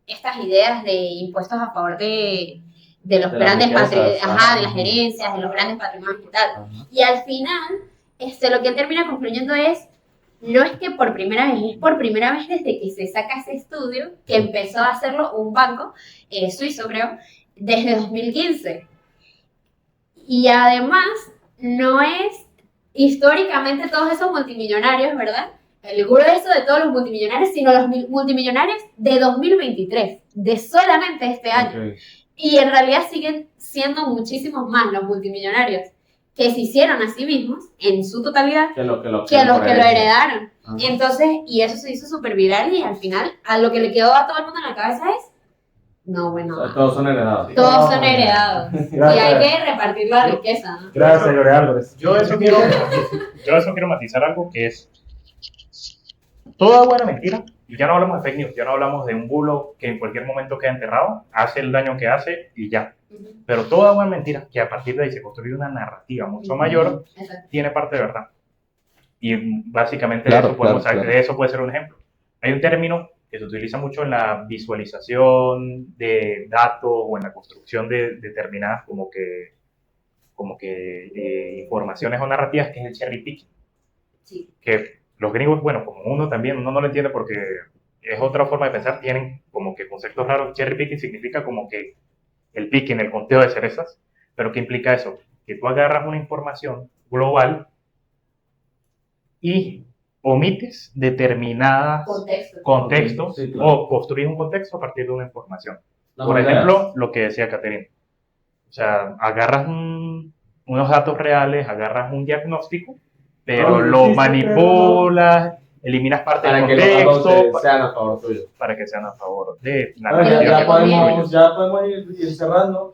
estas ideas de impuestos a favor de los grandes patrimonios, de las herencias, de los grandes patrimonios y tal. Y al final, lo que él termina concluyendo es, no es que por primera vez, es por primera vez desde que se saca ese estudio, que empezó a hacerlo un banco suizo, creo, desde 2015. Y además, no es históricamente todos esos multimillonarios, ¿verdad? El grueso de todos los multimillonarios, sino los multimillonarios de 2023, de solamente este año. Ok. Y en realidad siguen siendo muchísimos más los multimillonarios que se hicieron a sí mismos en su totalidad Que los que lo heredaron. Ah. Entonces, y eso se hizo súper viral y al final a lo que le quedó a todo el mundo en la cabeza es, no, bueno, O sea, todos son heredados. todos son heredados. Y hay que repartir la riqueza, ¿no? Gracias, Gloria Álvarez. Yo eso quiero matizar algo que es toda buena mentira, y ya no hablamos de fake news, ya no hablamos de un bulo que en cualquier momento queda enterrado, hace el daño que hace y ya. Pero toda buena mentira, que a partir de ahí se construye una narrativa mucho mayor, Exacto. tiene parte de verdad. Y básicamente Claro, de eso puede ser un ejemplo. Hay un término que se utiliza mucho en la visualización de datos o en la construcción de determinadas como que informaciones o narrativas, que es el cherry picking. Sí. Que los gringos, bueno, como uno no lo entiende porque es otra forma de pensar, tienen como que conceptos raros. Cherry picking significa como que el picking, el conteo de cerezas, pero ¿qué implica eso? Que tú agarras una información global y omites determinados contextos Sí, claro. o construyes un contexto a partir de una información. No, Por no, ejemplo, lo que decía Caterina. O sea, agarras unos datos reales, agarras un diagnóstico, pero Oye, lo sí, manipulas, elimias parte para del que los datos contexto sean a favor tuyo. para que sean a favor de la Bueno, narrativa que construyes. ya podemos ir cerrando.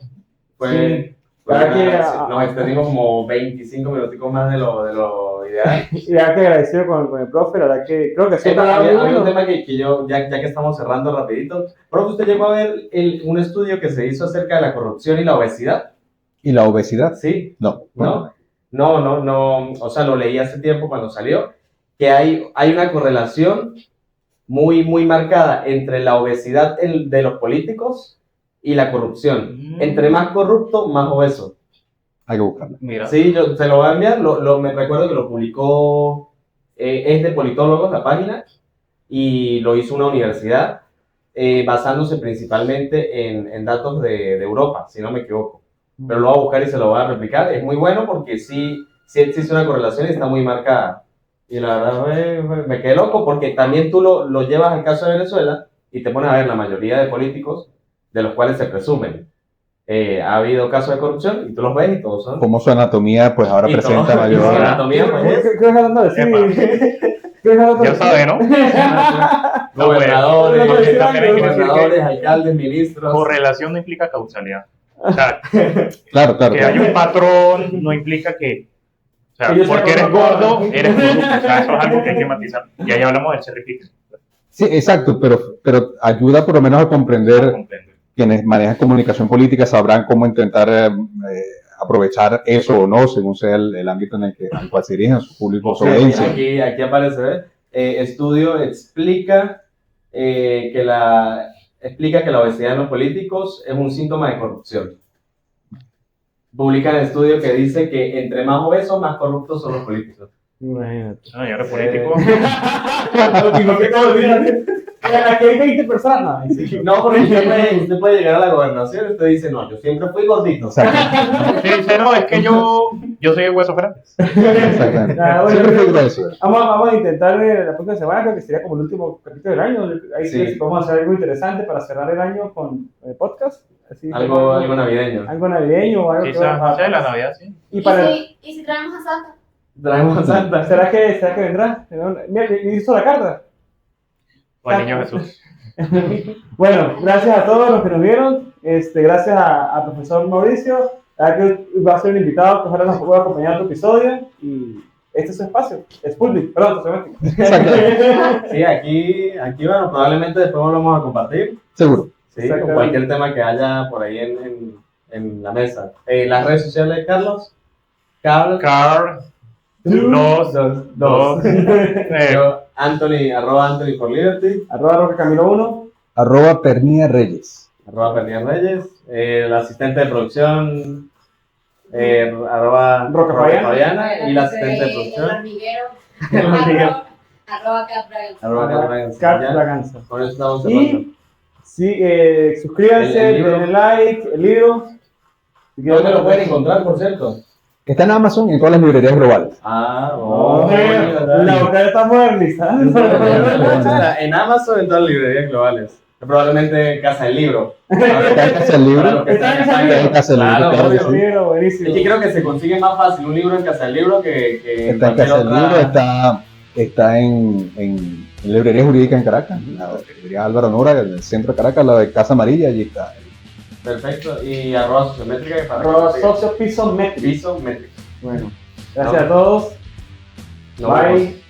Pues, Sí. pues Para que- nada, nos extendimos como 25 minuticos más de lo ideal. Y ya que agradecido con el profe, la verdad que creo que sí. Había un tema que yo, ya que estamos cerrando rapidito, profe, ¿usted llegó a ver un estudio que se hizo acerca de la corrupción y la obesidad? ¿Y la obesidad? Sí. No. No, o sea, lo leí hace tiempo cuando salió, que hay una correlación muy, muy marcada entre la obesidad de los políticos y la corrupción. Entre más corrupto, más obeso. Hay que buscarla. Mira, Sí, yo se lo voy a enviar, me recuerdo que lo publicó, es de politólogos la página, y lo hizo una universidad, basándose principalmente en datos de Europa, si no me equivoco. Pero lo voy a buscar y se lo voy a replicar. Es muy bueno porque sí existe una correlación y está muy marcada. Y la verdad me quedé loco porque también tú lo llevas al caso de Venezuela y te pones a ver la mayoría de políticos de los cuales se presumen. Ha habido casos de corrupción y tú los ves y todos son... Como su anatomía, pues ahora y presenta todos- y su mayor. anatomía, pues, es ¿Qué estás hablando de decir? Epa. ¿Qué estás hablando de ya decir? sabe, ¿no? gobernadores, Bueno, también hay que decir que gobernadores, alcaldes, ministros. correlación no implica causalidad. O sea, Claro, que hay un patrón no implica que, o sea, Que yo sea porque eres corrupto. gordo, eres corrupto. O sea, eso es algo que hay que matizar. Y ahí hablamos del cherry picking. Sí, exacto, pero ayuda por lo menos a comprender. Comprende. Quienes manejan comunicación política sabrán cómo intentar aprovechar eso o no, según sea el ámbito en el que al cual se dirigen sus públicos o audiencia. Aquí aparece, ¿ves? Estudio explica que la obesidad en los políticos es un síntoma de corrupción. Publican el estudio que dice que entre más obesos, más corruptos son los políticos. Imagínate. No, yo era político. Aquí hay 20 personas. No, porque usted puede llegar a la gobernación y usted dice, no, yo siempre fui gordito. Exacto, Sí, dice, no, es que yo soy el hueso grande. exactamente. Ah, bueno, Siempre fue eso. Vamos a intentar la próxima semana, creo que sería como el último capítulo del año. Ahí Sí. sí podemos hacer algo interesante para cerrar el año con el podcast. Así, Algo navideño. algo navideño o algo que Quizás de la Navidad, sí. Y para ¿Y si traemos a Santa? Traemos a Santa. ¿Será que vendrá? Mira, le hizo la carta. O el niño Jesús. Bueno, gracias a todos los que nos vieron. Gracias al profesor Mauricio. La verdad que va a ser un invitado que ojalá nos pueda acompañar en otro episodio. Y este es su espacio. Sputnik, perdón, Exacto. Sí, aquí, bueno, probablemente después lo vamos a compartir. Seguro. Sí, con Exactamente. cualquier tema que haya por ahí en la mesa. Las redes sociales de Carlos. Carl, dos. Yo, Anthony, @ for Liberty, @Roca Camilo 1. @Pernilla Reyes. @Pernier Reyes, el asistente de producción, Roca Fabiana, y la asistente de El producción, hormiguero. El hormiguero. @Capragan. Cat Ya, Braganza. con eso estamos cerrando. Y sí, suscríbanse, El libro. denle like, el libro. ¿Dónde lo pueden encontrar, por cierto? Está en Amazon y en todas las librerías globales. Ah, La boca está modernizando. En Amazon, en todas las librerías globales. Probablemente Casa del Libro. Está en Casa del Libro. Para los que Está en están Casa del España. Libro. Casa del Libro, Claro, claro que obvio. sí. Libro, buenísimo. Es que creo que se consigue más fácil un libro en Casa del Libro que Está en cualquier Casa del otra- Libro, está en librería jurídica en Caracas, la librería Álvaro Nora, en el centro de Caracas, la de Casa Amarilla, allí está. Perfecto. Y arroba sociométrica para que Arroba lo sigan. socio piso métrico. Piso métrico. Bueno, gracias a todos. Nos vemos. Bye.